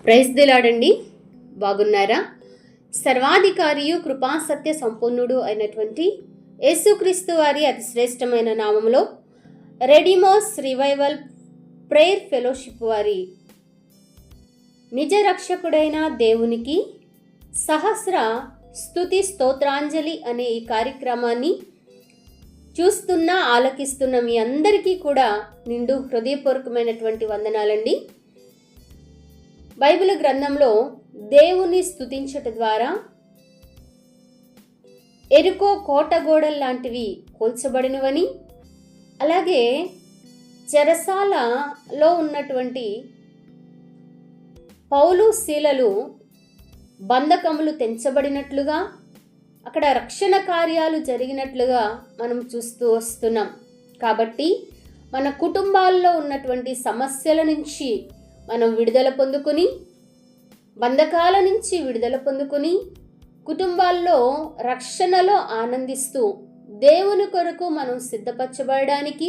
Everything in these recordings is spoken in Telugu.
ప్రైజ్ దిలాడండి. బాగున్నారా? సర్వాధికారియు కృపాసత్య సంపూర్ణుడు అయినటువంటి యేసుక్రీస్తు వారి అతి శ్రేష్టమైన నామములో రెడిమోస్ రివైవల్ ప్రేయర్ ఫెలోషిప్ వారి నిజ రక్షకుడైన దేవునికి సహస్ర స్తుతి స్తోత్రాంజలి అనే ఈ కార్యక్రమాన్ని చూస్తున్న ఆలకిస్తున్న మీ అందరికీ కూడా నిండు హృదయపూర్వకమైనటువంటి వందనాలండి. బైబిల్ గ్రంథంలో దేవుని స్తుతించట ద్వారా ఎరుకో కోటగోడలు లాంటివి కూల్చబడినవని, అలాగే చెరసాలలో ఉన్నటువంటి పౌలు శీలలు బంధకములు తెంచబడినట్లుగా, అక్కడ రక్షణ కార్యాలు జరిగినట్లుగా మనం చూస్తూ వస్తున్నాం. కాబట్టి మన కుటుంబాల్లో ఉన్నటువంటి సమస్యల నుంచి మనం విడుదల పొందుకుని, బంధకాల నుంచి విడుదల పొందుకుని, కుటుంబాల్లో రక్షణలో ఆనందిస్తూ దేవుని కొరకు మనం సిద్ధపరచబడడానికి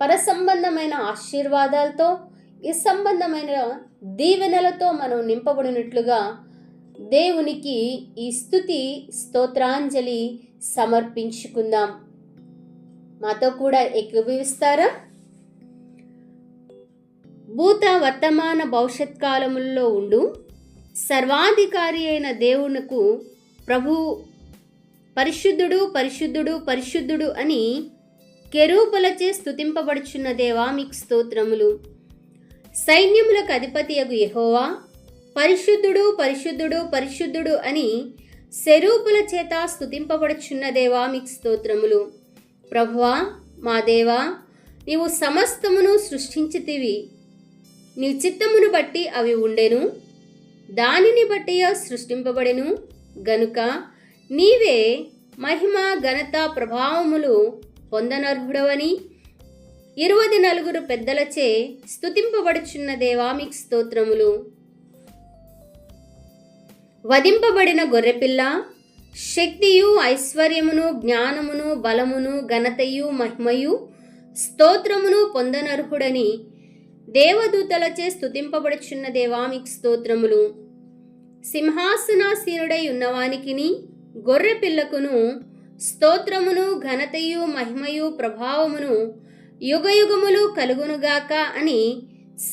పరసంబంధమైన ఆశీర్వాదాలతో, ఈ సంబంధమైన దీవెనలతో మనం నింపబడినట్లుగా దేవునికి ఈ స్తుతి స్తోత్రాంజలి సమర్పించుకుందాం. మాతో కూడా ఏకీభవిస్తారా? భూత వర్తమాన భవిష్యత్ కాలముల్లో ఉండు సర్వాధికారి అయిన దేవునకు ప్రభు పరిశుద్ధుడు పరిశుద్ధుడు పరిశుద్ధుడు అని కెరూబులచే స్తుతింపబడుచున్న దేవా మీకు స్తోత్రములు. సైన్యములకు అధిపతియగు యెహోవా పరిశుద్ధుడు పరిశుద్ధుడు పరిశుద్ధుడు అని సెరూపుల చేత స్తుతింపబడుచున్న దేవా మీకు స్తోత్రములు. ప్రభువా మా దేవా, నీవు సమస్తమును సృష్టించితివి. నీ చిత్తమును బట్టి అవి ఉండెను, దానిని బట్టి సృష్టింపబడెను గనుక నీవే మహిమ ఘనత ప్రభావములు పొందనర్హుడవని 24 పెద్దలచే స్తుతింపబడుచున్న దేవా మీకు స్తోత్రములు. వధింపబడిన గొర్రెపిల్ల శక్తియు ఐశ్వర్యమును జ్ఞానమును బలమును ఘనతయు మహిమయు స్తోత్రమును పొందనర్హుడని దేవదూతలచే స్తుతింపబడుచున్న దేవా మీకు స్తోత్రములు. సింహాసనాసీనుడై ఉన్నవానికిని గొర్రె పిల్లకును స్తోత్రమును ఘనతయు మహిమయు ప్రభావమును యుగయుగములు కలుగునుగాక అని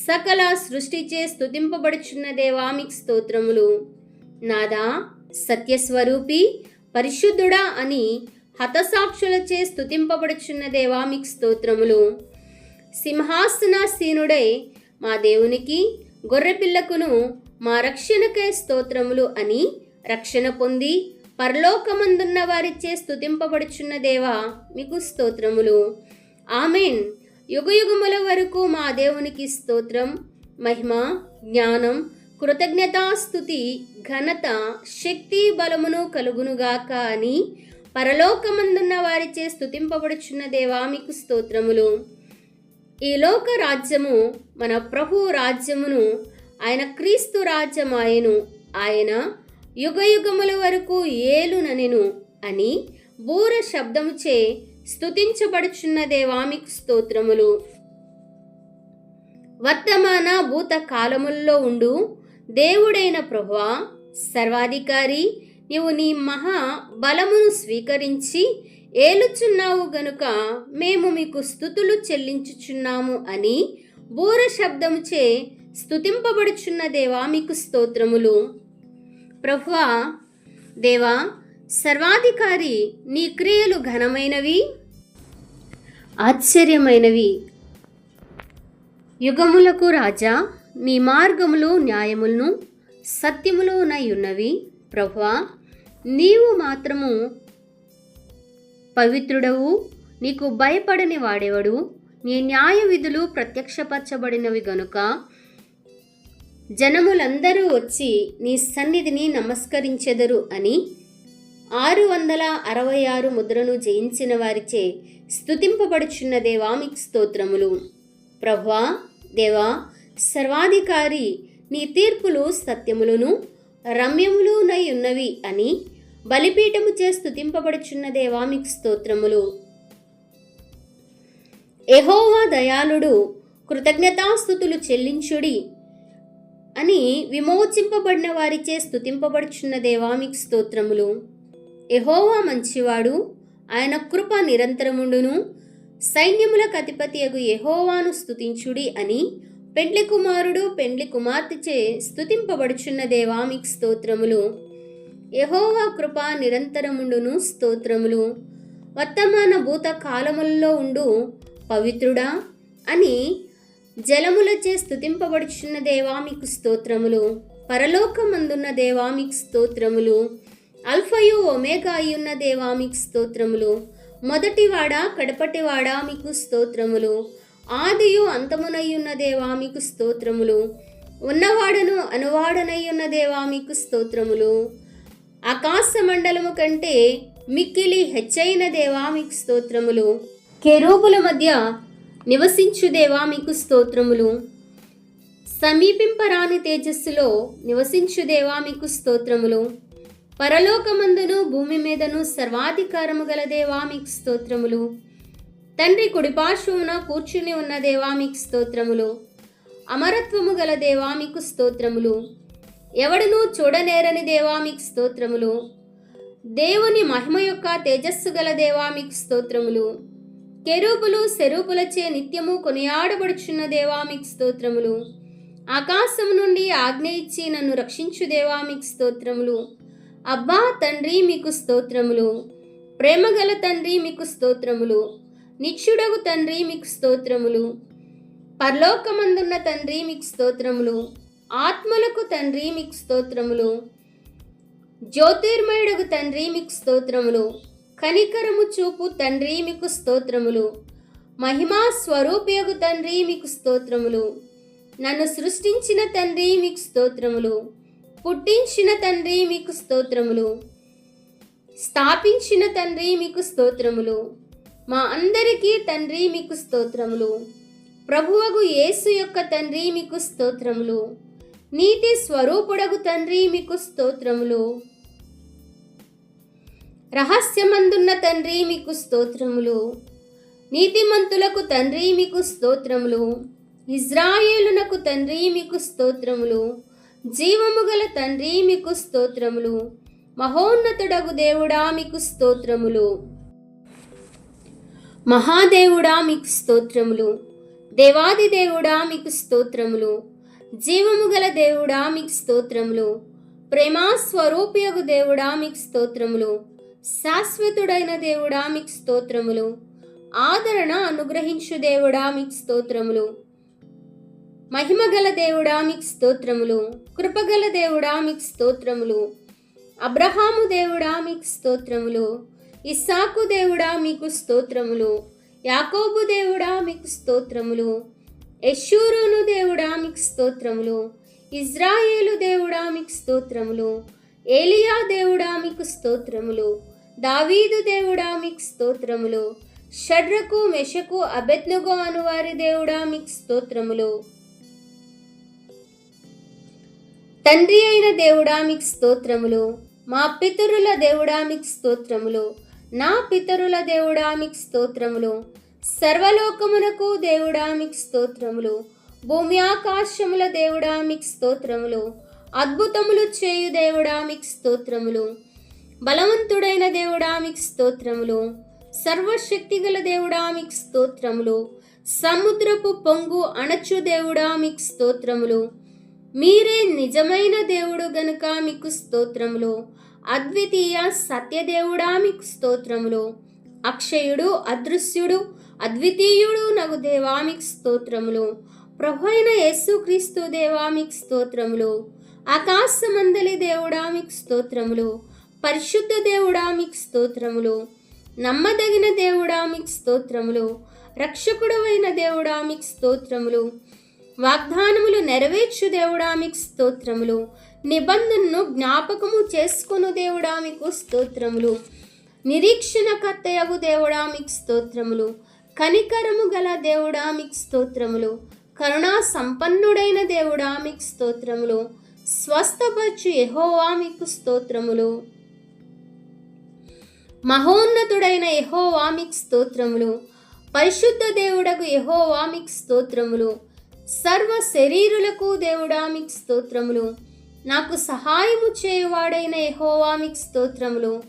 సకల సృష్టిచే స్తుతింపబడుచున్న దేవా మీకు స్తోత్రములు. నాదా సత్యస్వరూపి పరిశుద్ధుడా అని హతసాక్షులచే స్తుతింపబడుచున్న దేవా మీకు స్తోత్రములు. సింహాసనాసీనుడై మా దేవునికి గొర్రెపిల్లకును మా రక్షణకై స్తోత్రములు అని రక్షణ పొంది పరలోకమందున్న వారిచే స్తుతింపబడుచున్న దేవా మీకు స్తోత్రములు. ఆమేన్. యుగయుగముల వరకు మా దేవునికి స్తోత్రం, మహిమ, జ్ఞానం, కృతజ్ఞతాస్తుతి, ఘనత, శక్తి, బలమును కలుగునుగాక అని పరలోకమందున్న వారిచే స్తుతింపబడుచున్న దేవా మీకు స్తోత్రములు. ఈ లోక రాజ్యము మన ప్రభు రాజ్యమును, ఆయన క్రీస్తు రాజ్యమాయను, ఆయన యుగయుగముల వరకు ఏలుననెను అని బూర శబ్దముచే స్తుతించబడుచున్న దేవా మీకు స్తోత్రములు. వర్తమాన భూత కాలముల్లో ఉండు దేవుడైన ప్రభువా సర్వాధికారి, నీవు నీ మహా బలమును స్వీకరించి ఏలుచున్నావు గనుక మేము మీకు స్తుతులు చెల్లించుచున్నాము అని బూర శబ్దముచే స్తుతింపబడుచున్న దేవా మీకు స్తోత్రములు. ప్రభువా దేవా సర్వాధికారి, నీ క్రియలు ఘనమైనవి, ఆశ్చర్యమైనవి. యుగములకు రాజా, నీ మార్గములు న్యాయములను సత్యములునై ఉన్నవి. ప్రభువా నీవు మాత్రము పవిత్రుడవు, నీకు భయపడని వాడెవడు? నీ న్యాయ విధులు ప్రత్యక్షపరచబడినవి గనుక జనములందరూ వచ్చి నీ సన్నిధిని నమస్కరించెదరు అని 666 ముద్రను జయించిన వారిచే స్తుతింపబడుచున్న దేవా మీకు స్తోత్రములు. ప్రభువా దేవా సర్వాధికారి, నీ తీర్పులు సత్యములను రమ్యములునై ఉన్నవి అని బలిపీఠము చే స్తుతింపబడుచున్న దేవా మీకు స్తోత్రములు. యెహోవా దయాళుడు, కృతజ్ఞతాస్తుతులు చెల్లించుడి. అని విమోచింపబడిన వారిచే స్తుతింపబడుచున్న దేవా మీకు స్తోత్రములు. యెహోవా మంచివాడు, ఆయన కృప నిరంతరముండును. సైన్యములకు అధిపతియగు యెహోవాను స్తుతించుడి అని పెండ్లి కుమారుడు పెండ్లి కుమార్తెచే స్తుతింపబడుచున్న దేవా మీకు స్తోత్రములు. యెహోవా కృప నిరంతరముండును. స్తోత్రములు. వర్తమాన భూత కాలములలో ఉండు పవిత్రుడా అని జలములచే స్తుతింపబడుచున్న దేవా మీకు స్తోత్రములు. పరలోకమందున్న దేవా మీకు స్తోత్రములు. అల్ఫయు ఒమేగా అయ్యున్న దేవా మీకు స్తోత్రములు. మొదటివాడా కడపటివాడా మీకు స్తోత్రములు. ఆదియు అంతమునయ్యున్న దేవా మీకు స్తోత్రములు. ఉన్నవాడను అనువాడనయ్యున్న దేవా మీకు స్తోత్రములు. ఆకాశ మండలము కంటే మిక్కిలి హెచ్చైన దేవా మీకు స్తోత్రములు. కెరూబుల మధ్య నివసించు దేవా మీకు స్తోత్రములు. సమీపింపరాని తేజస్సులో నివసించు దేవా మీకు స్తోత్రములు. పరలోకమందును భూమి మీదను సర్వాధికారము గల దేవా మీకు స్తోత్రములు. తండ్రి కుడిపార్శ్వమున కూర్చుని ఉన్న దేవా మీకు స్తోత్రములు. అమరత్వము గల దేవా మీకు స్తోత్రములు. ఎవడునూ చూడనేరని దేవా మీకు స్తోత్రములు. దేవుని మహిమ యొక్క తేజస్సు గల దేవా మీకు స్తోత్రములు. కెరూబులు సెరూబులచే నిత్యము కొనియాడబడుచున్న దేవా మీకు స్తోత్రములు. ఆకాశం నుండి ఆజ్ఞ ఇచ్చి నన్ను రక్షించు దేవా మీకు స్తోత్రములు. అబ్బా తండ్రి మీకు స్తోత్రములు. ప్రేమగల తండ్రి మీకు స్తోత్రములు. నిత్యుడగు తండ్రి మీకు స్తోత్రములు. పరలోకమందున్న తండ్రి మీకు స్తోత్రములు. ఆత్మలకు తండ్రి మీకు స్తోత్రములు. జ్యోతిర్మయుడగు తండ్రి మీకు స్తోత్రములు. కనికరము చూపు తండ్రి మీకు స్తోత్రములు. మహిమా స్వరూపియగు తండ్రి మీకు స్తోత్రములు. నన్ను సృష్టించిన తండ్రి మీకు స్తోత్రములు. పుట్టించిన తండ్రి మీకు స్తోత్రములు. స్థాపించిన తండ్రి మీకు స్తోత్రములు. మా అందరికీ తండ్రి మీకు స్తోత్రములు. ప్రభువగు యేసు యొక్క తండ్రి మీకు స్తోత్రములు. నీతి స్వరూపుడగు తండ్రి మీకు స్తోత్రములు. రహస్యమందున్న తండ్రి మీకు స్తోత్రములు. నీతిమంతులకు తండ్రి మీకు స్తోత్రములు. ఇజ్రాయేలునకు తండ్రి మీకు స్తోత్రములు. జీవము గల తండ్రి మీకు స్తోత్రములు. మహోన్నతుడగు దేవుడా మీకు స్తోత్రములు. మహాదేవుడా మీకు స్తోత్రములు. దేవాది దేవుడా మీకు స్తోత్రములు. జీవము గల దేవుడా మీకు స్తోత్రములు. ప్రేమా స్వరూపియగు దేవుడా మీకు స్తోత్రములు. శాశ్వతుడైన దేవుడా మీకు స్తోత్రములు. ఆదరణ అనుగ్రహించు దేవుడా మీకు స్తోత్రములు. మహిమగల దేవుడా మీకు స్తోత్రములు. కృపగల దేవుడా మీకు స్తోత్రములు. అబ్రహాము దేవుడా మీకు స్తోత్రములు. ఇస్సాకు దేవుడా మీకు స్తోత్రములు. యాకోబు దేవుడా మీకు స్తోత్రములు. యెషూరును దేవుడా మీకు స్తోత్రములు. ఇజ్రాయేలు దేవుడా మీకు స్తోత్రములు. ఏలియా దేవుడా మీకు స్తోత్రములు. దావీదు దేవుడా మీకు స్తోత్రములు. షడ్రకు మెషకు అబేద్నెగో అనువారి దేవుడా మీకు స్తోత్రములు. తండ్రి అయిన దేవుడా మీకు స్తోత్రములు. మా పితరుల దేవుడా మీకు స్తోత్రములు. నా పితరుల దేవుడా మీకు స్తోత్రములు. సర్వలోకమునకు దేవుడా మీకు స్తోత్రములు. భూమి ఆకాశముల దేవుడా మీకు స్తోత్రములు. అద్భుతములు చేయు దేవుడా మీకు స్తోత్రములు. బలవంతుడైన దేవుడా మీకు స్తోత్రములు. సర్వశక్తిగల దేవుడా మీకు స్తోత్రములు. సముద్రపు పొంగు అణచు దేవుడా మీకు స్తోత్రములు. మీరే నిజమైన దేవుడు గనుక మీకు స్తోత్రములు. అద్వితీయ సత్యదేవుడా మీకు స్తోత్రములు. అక్షయుడు అదృశ్యుడు అద్వితీయుడు నగు దేవా మీకు స్తోత్రములు. ప్రభు అయిన యేసుక్రీస్తు దేవా మీకు స్తోత్రములు. ఆకాశమందలి దేవుడా మీకు స్తోత్రములు. పరిశుద్ధ దేవుడా మీకు స్తోత్రములు. నమ్మదగిన దేవుడా మీకు స్తోత్రములు. రక్షకుడు అయిన దేవుడా మీకు స్తోత్రములు. వాగ్దానములు నెరవేర్చు దేవుడా మీకు స్తోత్రములు. నిబంధనను జ్ఞాపకము చేసుకును దేవుడా మీకు స్తోత్రములు. నిరీక్షణకర్తయగు దేవుడా మీకు స్తోత్రములు. కనికరము గల దేవుడా మీకు స్తోత్రములు. కరుణా సంపన్నుడైన దేవుడా మీకు స్తోత్రములు. స్వస్థపరచు యెహోవా మీకు స్తోత్రములు. మహోన్నతుడైన యెహోవా మీకు స్తోత్రములు. పరిశుద్ధ దేవుడకు యెహోవా మీకు స్తోత్రములు. సర్వ శరీరులకు దేవుడా మీకు స్తోత్రములు. నాకు సహాయము చేయువాడైన యెహోవా మీకు స్తోత్రములు.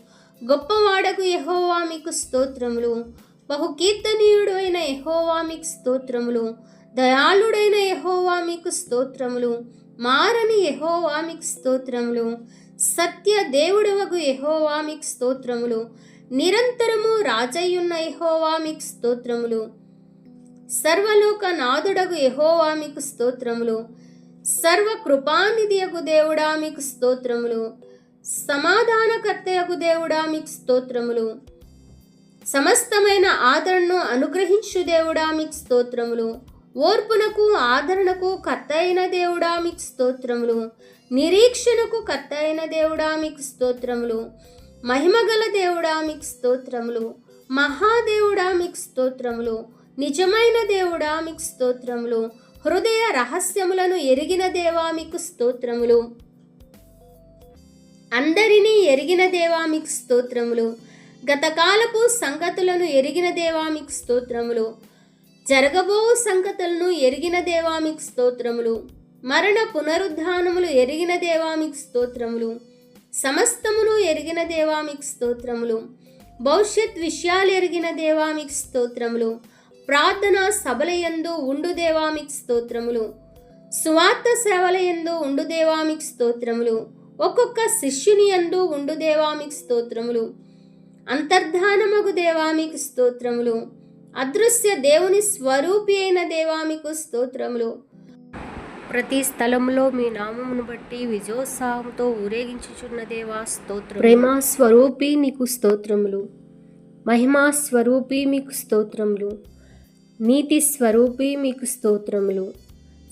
గొప్పవాడకు యెహోవా మీకు స్తోత్రములు. బహుకీర్తనీయుడు అయిన యెహోవా మీకు స్తోత్రములు. దయాళుడైన యెహోవా మీకు స్తోత్రములు. మారని యెహోవా మీకు స్తోత్రములు. సత్య దేవుడవగు యెహోవా మీకు స్తోత్రములు. నిరంతరము రాజయ్యున్న యెహోవా మీకు స్తోత్రములు. సర్వలోక నాదుడగు యెహోవా మీకు స్తోత్రములు. సర్వ కృపానిధియగు దేవుడా మీకు స్తోత్రములు. సమాధానకర్తయగు దేవుడా మీకు స్తోత్రములు. సమస్తమైన ఆదరణను అనుగ్రహించు దేవుడా మీకు స్తోత్రములు. ఓర్పునకు ఆదరణకు కర్త అయిన దేవుడా మీకు స్తోత్రములు. నిరీక్షణకు కర్త అయిన దేవుడా మీకు స్తోత్రములు. మహిమగల దేవుడా మీకు స్తోత్రములు. మహాదేవుడా మీకు స్తోత్రములు. నిజమైన దేవుడా మీకు స్తోత్రములు. హృదయ రహస్యములను ఎరిగిన దేవా మీకు స్తోత్రములు. అందరినీ ఎరిగిన దేవా మీకు స్తోత్రములు. గతకాలపు సంగతులను ఎరిగిన దేవా మీకు స్తోత్రములు. జరగబో సంగతులను ఎరిగిన దేవా మీకు స్తోత్రములు. మరణ పునరుద్ధానములు ఎరిగిన దేవా మీకు స్తోత్రములు. సమస్తమును ఎరిగిన దేవా మీకు స్తోత్రములు. భవిష్యత్ విషయాలు ఎరిగిన దేవా మీకు స్తోత్రములు. ప్రార్థన సభలయందు ఉండు దేవా మీకు స్తోత్రములు. సువార్త సేవలయందు ఉండు దేవా మీకు స్తోత్రములు. ఒక్కొక్క శిష్యుని యందు ఉండు దేవా మీకు స్తోత్రములు. అంతర్ధానమగు దేవా మీకు స్తోత్రములు. అదృశ్య దేవుని స్వరూపి అయిన దేవా మీకు స్తోత్రములు. ప్రతి స్థలంలో మీ నామమును బట్టి విజయోత్సాహంతో ఊరేగించుచున్న దేవా స్తోత్రం. ప్రేమ స్వరూపి నీకు స్తోత్రములు. మహిమా స్వరూపి మీకు స్తోత్రములు. నీతి స్వరూపి మీకు స్తోత్రములు.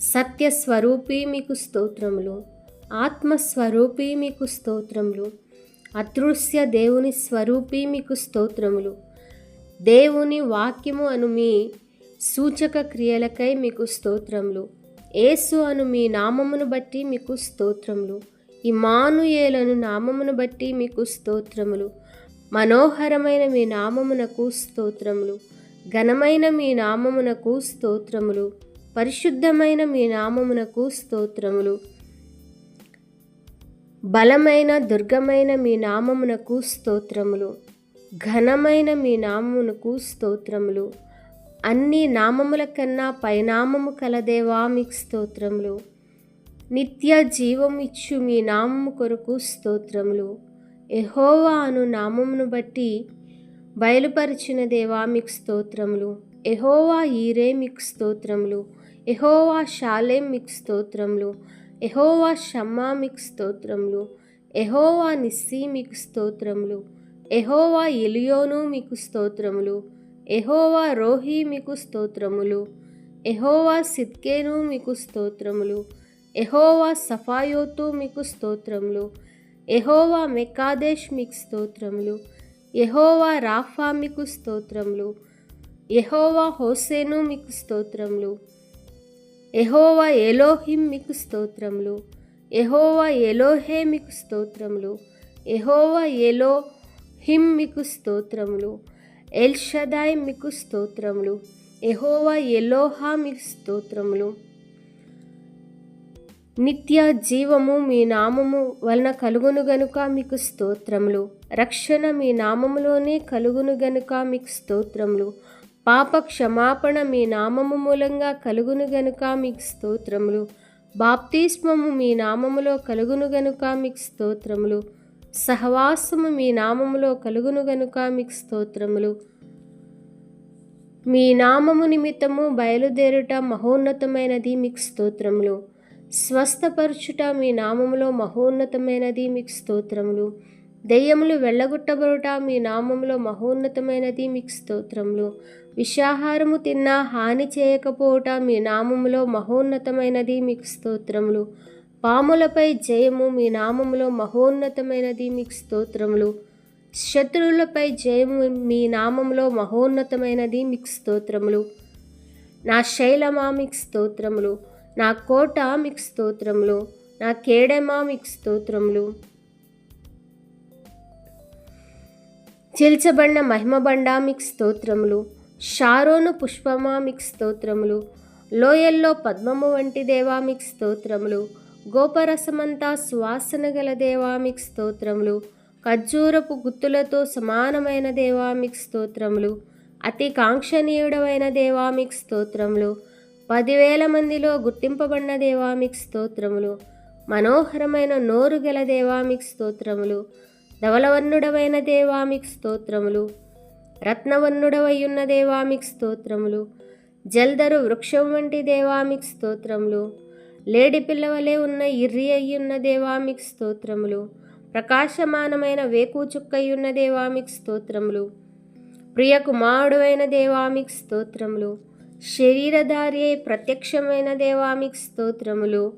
సత్య స్వరూపి మీకు స్తోత్రములు. ఆత్మస్వరూపి మీకు స్తోత్రములు. అదృశ్య దేవుని స్వరూపి మీకు స్తోత్రములు. దేవుని వాక్యము అను మీ సూచక క్రియలకై మీకు స్తోత్రములు. యేసు అను మీ నామమును బట్టి మీకు స్తోత్రములు. ఇమ్మానుయేలను నామమును బట్టి మీకు స్తోత్రములు. మనోహరమైన మీ నామమునకు స్తోత్రములు. ఘనమైన మీ నామమునకు స్తోత్రములు. పరిశుద్ధమైన మీ నామమునకు స్తోత్రములు. బలమైన దుర్గమైన మీ నామమునకు స్తోత్రములు. ఘనమైన మీ నామమునకు స్తోత్రములు. అన్ని నామముల కన్నా పైనామము కలదేవా మీకు స్తోత్రములు. నిత్య జీవం ఇచ్చు మీ నామము కొరకు స్తోత్రములు. యెహోవా అను నామమును బట్టి బయలుపరిచిన దేవా మీకు స్తోత్రములు. యెహోవా ఈరే మీకు స్తోత్రములు. యెహోవా షాలేం మీకు స్తోత్రములు. యెహోవా షమ్మా మీకు స్తోత్రములు. యెహోవా నిస్సీ మీకు స్తోత్రములు. యెహోవా ఎలియోను మీకు స్తోత్రములు. యెహోవా రోహి మీకు స్తోత్రములు. యెహోవా సిద్కేను మీకు స్తోత్రములు. యెహోవా సఫాయోతు మీకు స్తోత్రములు. యెహోవా మెకాదేశ్ మీకు స్తోత్రములు. యెహోవా రాఫా మీకు స్తోత్రములు. యెహోవా హోసేను మీకు స్తోత్రములు. యెహోవా ఎలోహిం మీకు స్తోత్రములు. యెహోవా ఎలోహే మీకు స్తోత్రములు. యెహోవా ఎలోహిం మీకు స్తోత్రములు. ఎల్ షదాయ్ మీకు స్తోత్రములు. యెహోవా ఎలోహా మీకు స్తోత్రములు. నిత్య జీవము మీ నామము వలన కలుగును గనుక మీకు స్తోత్రములు. రక్షణ మీ నామములోనే కలుగును గనుక మీకు స్తోత్రములు. పాప క్షమాపణ మీ నామము మూలంగా కలుగును గనుక మీకు స్తోత్రములు. బాప్తిస్మము మీ నామములో కలుగును గనుక మీకు స్తోత్రములు. సహవాసము మీ నామములో కలుగును గనుక మీకు స్తోత్రములు. మీ నామము నిమిత్తము బయలుదేరుట మహోన్నతమైనది మీకు స్తోత్రములు. స్వస్థపరచుట మీ నామములో మహోన్నతమైనది మీకు స్తోత్రములు. దెయ్యములు వెళ్ళగొట్టబడుట మీ నామములో మహోన్నతమైనది మీకు స్తోత్రములు. విషాహారము తిన్నా హాని చేయకపోవట మీ నామములో మహోన్నతమైనది మీకు స్తోత్రములు. పాములపై జయము మీ నామములో మహోన్నతమైనది మీకు స్తోత్రములు. శత్రువులపై జయము మీ నామములో మహోన్నతమైనది మీకు స్తోత్రములు. నా శైలమా మీకు స్తోత్రములు. నా కోట మీకు స్తోత్రములు. నా కేడెమా మీకు స్తోత్రములు. చిల్చబడిన మహిమబండ మీకు స్తోత్రములు. షారోను పుష్పమా మీకు స్తోత్రములు. లోయల్లో పద్మము వంటి దేవా మీకు స్తోత్రములు. గోపరసమంతా సువాసన గల దేవా మీకు స్తోత్రములు. ఖర్జూరపు గుత్తులతో సమానమైన దేవా మీకు స్తోత్రములు. అతి కాంక్షణీయుడమైన దేవా మీకు స్తోత్రములు. 10,000 మందిలో గుర్తింపబడిన దేవా మీకు స్తోత్రములు. మనోహరమైన నోరు గల దేవా మీకు స్తోత్రములు. ధవలవర్ణుడవైన దేవా మీకు స్తోత్రములు. రత్నవర్ణుడవయ్యున్న దేవా మీకు స్తోత్రములు. జల్దరు వృక్షం వంటి దేవా మీకు స్తోత్రములు. లేడి పిల్లవలే ఉన్న ఇర్రి అయ్యున్న దేవా మీకు స్తోత్రములు. ప్రకాశమానమైన వేకు చుక్కయ్యున్న దేవా మీకు స్తోత్రములు. ప్రియకుమారుడు అయిన దేవా మీకు స్తోత్రములు. శరీరధారి అయి ప్రత్యక్షమైన దేవా మీకు స్తోత్రములు.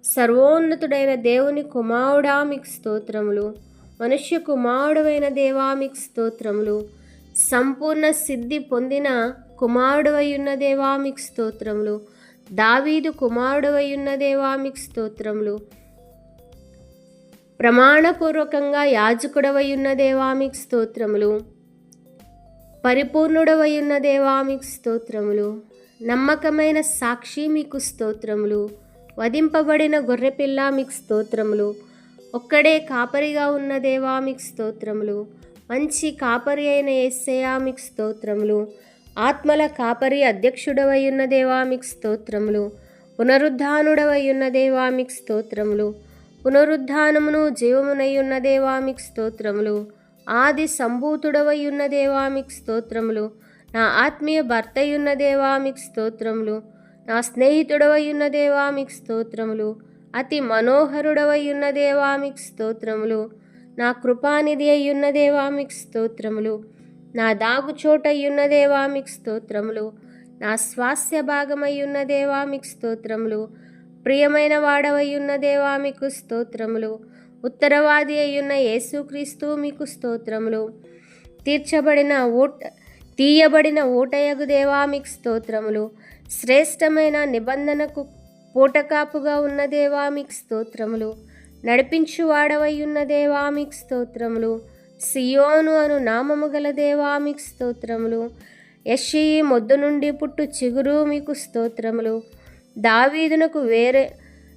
సర్వోన్నతుడైన దేవుని కుమారుడా మీకు స్తోత్రములు. మనుష్య కుమారుడైన దేవా మీకు స్తోత్రములు. సంపూర్ణ సిద్ధి పొందిన కుమారుడవయ్యున్న దేవా మీకు స్తోత్రములు. దావీదు కుమారుడవయ్యున్న దేవా మీకు స్తోత్రములు. ప్రమాణపూర్వకంగా యాజకుడవయ్యున్న దేవా మీకు స్తోత్రములు. పరిపూర్ణుడవయ్యున్న దేవా మీకు స్తోత్రములు. నమ్మకమైన సాక్షి మీకు స్తోత్రములు. వధింపబడిన గొర్రెపిల్ల మీకు స్తోత్రములు. ఒక్కడే కాపరిగా ఉన్న దేవా మీకు స్తోత్రములు. మంచి కాపరి అయిన యేసయ్యా మీకు స్తోత్రములు. ఆత్మల కాపరి అధ్యక్షుడవయ్యున్న దేవా మీకు స్తోత్రములు. పునరుద్ధానుడవయ్యున్న దేవా మీకు స్తోత్రములు. పునరుద్ధానమును జీవమునయ్యున్న దేవా మీకు స్తోత్రములు. ఆది సంభూతుడవయ్యున్న దేవా మీకు స్తోత్రములు. నా ఆత్మీయ భర్తయ్యున్న దేవా మీకు స్తోత్రములు. నా స్నేహితుడవయ్యున్న దేవా మీకు స్తోత్రములు. అతి మనోహరుడవయ్యున్న దేవా మీకు స్తోత్రములు. నా కృపానిధి అయ్యున్న దేవా మీకు స్తోత్రములు. నా దాగుచోటయ్యున్న దేవా మీకు స్తోత్రములు. నా స్వాస్థ్య భాగమయ్యున్న దేవా మీకు స్తోత్రములు. ప్రియమైన వాడవయ్యున్న దేవా మీకు స్తోత్రములు. ఉత్తరవాది అయ్యున్న యేసుక్రీస్తు మీకు స్తోత్రములు. తీయబడిన ఊటయగు దేవా మీకు స్తోత్రములు. శ్రేష్టమైన నిబంధనకు పూటకాపుగా ఉన్న దేవా మీకు స్తోత్రములు. నడిపించువాడవయ్యున్న దేవా మీకు స్తోత్రములు. సియోను అను నామము గల దేవా మీకు స్తోత్రములు. యెష్షయి మొద్దు నుండి పుట్టు చిగురు మీకు స్తోత్రములు. దావీదునకు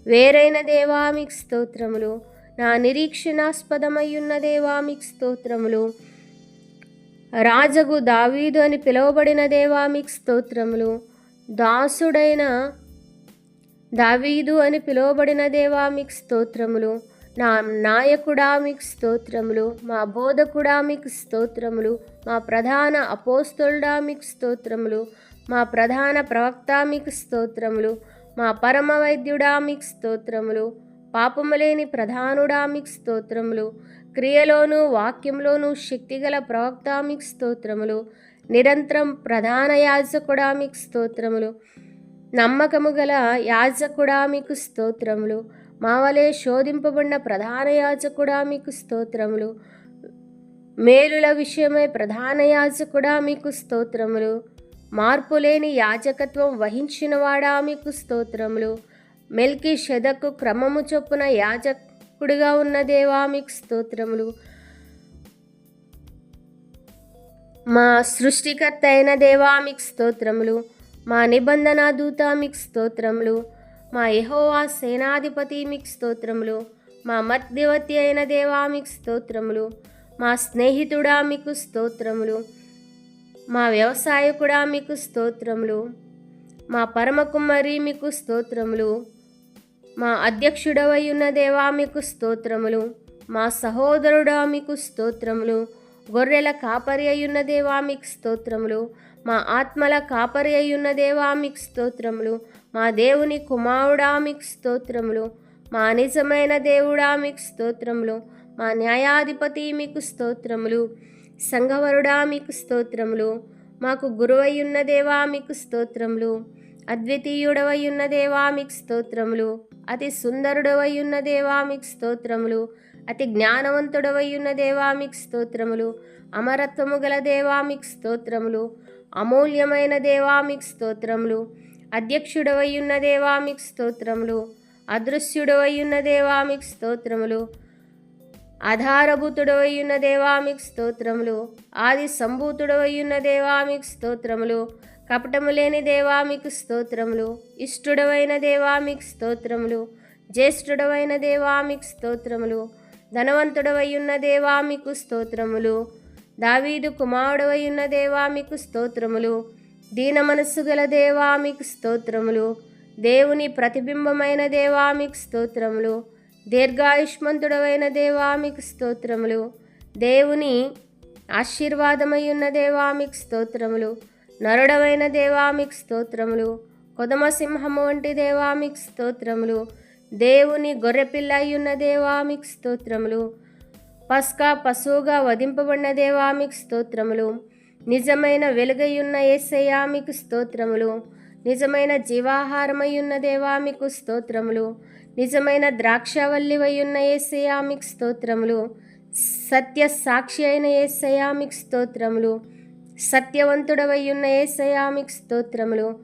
వేరైన దేవా మీకు స్తోత్రములు. నా నిరీక్షణాస్పదమయ్యున్న దేవా మీకు స్తోత్రములు. రాజగు దావీదు అని పిలువబడిన దేవా మీకు స్తోత్రములు. దాసుడైన దావీదు అని పిలువబడిన దేవా మీకు స్తోత్రములు. నా నాయకుడా మీకు స్తోత్రములు. మా బోధకుడా మీకు స్తోత్రములు. మా ప్రధాన అపోస్తలుడా మీకు స్తోత్రములు. మా ప్రధాన ప్రవక్త మీకు స్తోత్రములు. మా పరమ వైద్యుడా మీకు స్తోత్రములు. పాపములేని ప్రధానుడా మీకు స్తోత్రములు. క్రియలోను వాక్యంలోను శక్తిగల ప్రవక్త మీకు స్తోత్రములు. నిరంతరం ప్రధాన యాజకుడా మీకు స్తోత్రములు. నమ్మకము గల యాజకుడా మీకు స్తోత్రములు. మా వలె శోధింపబడిన ప్రధాన యాజకుడా మీకు స్తోత్రములు. మేలుల విషయమై ప్రధాన యాజకుడా మీకు స్తోత్రములు. మార్పులేని యాజకత్వం వహించినవాడా మీకు స్తోత్రములు. మెల్కీషెదకు క్రమము చొప్పున యాజకుడిగా ఉన్న దేవా మీకు స్తోత్రములు. మా సృష్టికర్త అయిన దేవా మీకు స్తోత్రములు. మా నిబంధన దూత మీకు స్తోత్రములు. మా యెహోవా సేనాధిపతి మీకు స్తోత్రములు. మా మధ్యవర్తి అయిన దేవా మీకు స్తోత్రములు. మా స్నేహితుడా మీకు స్తోత్రములు. మా వ్యవసాయకుడా మీకు స్తోత్రములు. మా పరమకుమారి మీకు స్తోత్రములు. మా అధ్యక్షుడవై ఉన్న దేవా మీకు స్తోత్రములు. మా సహోదరుడా మీకు స్తోత్రములు. గొర్రెల కాపరి అయ్యున్న దేవా మీకు స్తోత్రములు. మా ఆత్మల కాపరి అయ్యున్న దేవా మీకు స్తోత్రములు. మా దేవుని కుమారుడా మీకు స్తోత్రములు. మా నిజమైన దేవుడా మీకు స్తోత్రములు. మా న్యాయాధిపతి మీకు స్తోత్రములు. సంఘవరుడా మీకు స్తోత్రములు. మాకు గురువయ్యున్న దేవా మీకు స్తోత్రములు. అద్వితీయుడవయ్యున్న దేవా మీకు స్తోత్రములు. అతి సుందరుడవయ్యున్న దేవా మీకు స్తోత్రములు. అతి జ్ఞానవంతుడవయ్యున్న దేవా మీకు స్తోత్రములు. అమరత్వము గల దేవా మీకు స్తోత్రములు. అమూల్యమైన దేవా మీకు స్తోత్రములు. అధ్యక్షుడవయ్యున్న దేవా మీకు స్తోత్రములు. అదృశ్యుడవయ్యున్న దేవా మీకు స్తోత్రములు. ఆధారభూతుడవయ్యున్న దేవా మీకు స్తోత్రములు. ఆది సంభూతుడవయ్యున్న దేవా మీకు స్తోత్రములు. కపటము లేని దేవా మీకు స్తోత్రములు. ఇష్టుడవైన దేవా మీకు స్తోత్రములు. జ్యేష్ఠుడవైన దేవా మీకు స్తోత్రములు. ధనవంతుడవైయున్న దేవా మీకు స్తోత్రములు. దావీదు కుమారుడవైయున్న దేవా మీకు స్తోత్రములు. దీన మనస్సు గల దేవా మీకు స్తోత్రములు. దేవుని ప్రతిబింబమైన దేవా మీకు స్తోత్రములు. దీర్ఘాయుష్మంతుడవైన దేవా మీకు స్తోత్రములు. దేవుని ఆశీర్వాదమయ్యున్న దేవా మీకు స్తోత్రములు. నరుడవైన దేవా మీకు స్తోత్రములు. కొదమ సింహము వంటి దేవా మీకు స్తోత్రములు. దేవుని గొర్రెపిల్ల అయ్యున్న దేవా మీకు స్తోత్రములు. పస్కా పశువుగా వధింపబడిన దేవా మీకు స్తోత్రములు. నిజమైన వెలుగయ్యున్న యేసయ్యా మీకు స్తోత్రములు. నిజమైన జీవాహారమయ్యున్న దేవా మీకు స్తోత్రములు. నిజమైన ద్రాక్షవల్లివయ్యున్న యేసయ్యా మీకు స్తోత్రములు. సత్య సాక్షి అయిన యేసయ్యా మీకు స్తోత్రములు. సత్యవంతుడవయ్యున్న యేసయ్యా మీకు స్తోత్రములు.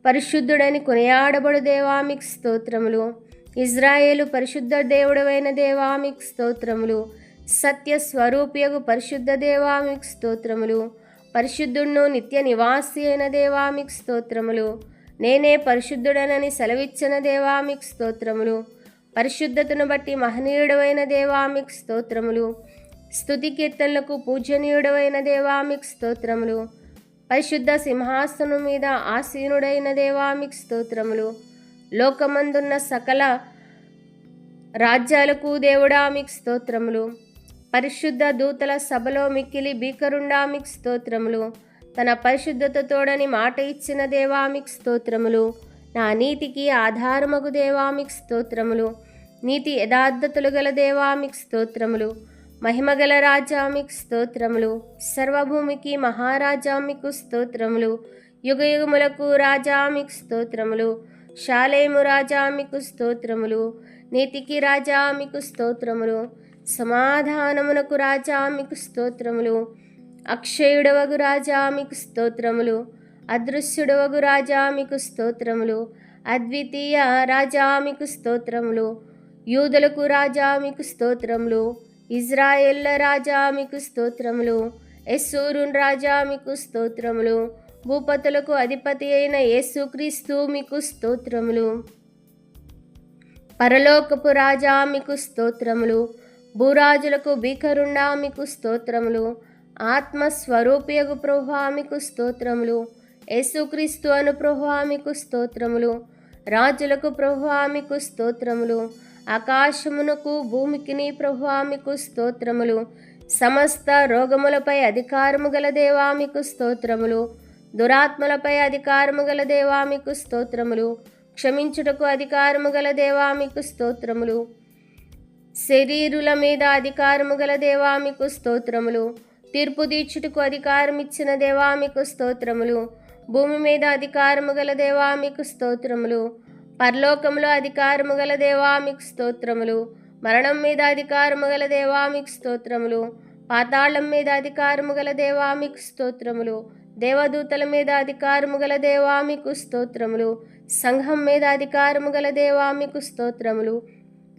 పరిశుద్ధుడని కొనియాడబడు దేవా మీకు స్తోత్రములు. ఇజ్రాయేలు పరిశుద్ధ దేవుడవైన దేవా మీకు స్తోత్రములు. సత్య స్వరూపియగు పరిశుద్ధ దేవా మీకు స్తోత్రములు. పరిశుద్ధుడును నిత్య నివాసి అయిన దేవా మీకు స్తోత్రములు. నేనే పరిశుద్ధుడనని సెలవిచ్చిన దేవా మీకు స్తోత్రములు. పరిశుద్ధతను బట్టి మహనీయుడవైన దేవా మీకు స్తోత్రములు. స్తుతి కీర్తనలకు పూజనీయుడవైన దేవా మీకు స్తోత్రములు. పరిశుద్ధ సింహాసనం మీద ఆసీనుడైన దేవా మీకు స్తోత్రములు. లోకమందున్న సకల రాజ్యాలకు దేవుడా మీకు స్తోత్రములు. పరిశుద్ధ దూతల సభలో మిక్కిలి భీకరుండా మీకు స్తోత్రములు. తన పరిశుద్ధతతోడని మాట ఇచ్చిన దేవా మీకు స్తోత్రములు. నా నీతికి ఆధారమగు దేవా మీకు స్తోత్రములు. నీతి యథార్థతలు గల దేవా మీకు స్తోత్రములు. మహిమగల రాజా మీకు స్తోత్రములు. సర్వభూమికి మహారాజా మీకు స్తోత్రములు. యుగయుగములకు రాజా మీకు స్తోత్రములు. షాలేము రాజా మీకు స్తోత్రములు. నీతికి రాజా మీకు స్తోత్రములు. సమాధానమునకు రాజా మీకు స్తోత్రములు. అక్షయుడవగు రాజా మీకు స్తోత్రములు. అదృశ్యుడవగు రాజా మీకు స్తోత్రములు. అద్వితీయ రాజా మీకు స్తోత్రములు. యూదులకు రాజా మీకు స్తోత్రములు. ఇజ్రాయేళ్ల రాజా మీకు స్తోత్రములు. యెషూరున్ రాజా మీకు స్తోత్రములు. భూపతులకు అధిపతి అయిన యేసుక్రీస్తు మీకు స్తోత్రములు. పరలోకపు రాజా మీకు స్తోత్రములు. భూరాజులకు భీకరుండా మీకు స్తోత్రములు. ఆత్మస్వరూపియగు ప్రభువా మీకు స్తోత్రములు. యేసుక్రీస్తు అను ప్రభువా మీకు స్తోత్రములు. రాజులకు ప్రభువా మీకు స్తోత్రములు. ఆకాశమునకు భూమికిని ప్రభువా మీకు స్తోత్రములు. సమస్త రోగములపై అధికారము గల దేవా మీకు స్తోత్రములు. దురాత్మలపై అధికారము గల దేవా మీకు స్తోత్రములు. క్షమించుటకు అధికారము గల దేవా మీకు స్తోత్రములు. శరీరుల మీద అధికారము గల దేవా మీకు స్తోత్రములు. తీర్పు తీర్చుటకు అధికారం ఇచ్చిన దేవా మీకు స్తోత్రములు. భూమి మీద అధికారము గల దేవా మీకు స్తోత్రములు. పరలోకములో అధికారము గల దేవా మీకు స్తోత్రములు. మరణం మీద అధికారము గల దేవా మీకు స్తోత్రములు. పాతాళం మీద అధికారము గల దేవా మీకు స్తోత్రములు. దేవదూతల మీద అధికారము గల దేవా మీకు స్తోత్రములు. సంఘం మీద అధికారము గల దేవా మీకు స్తోత్రములు.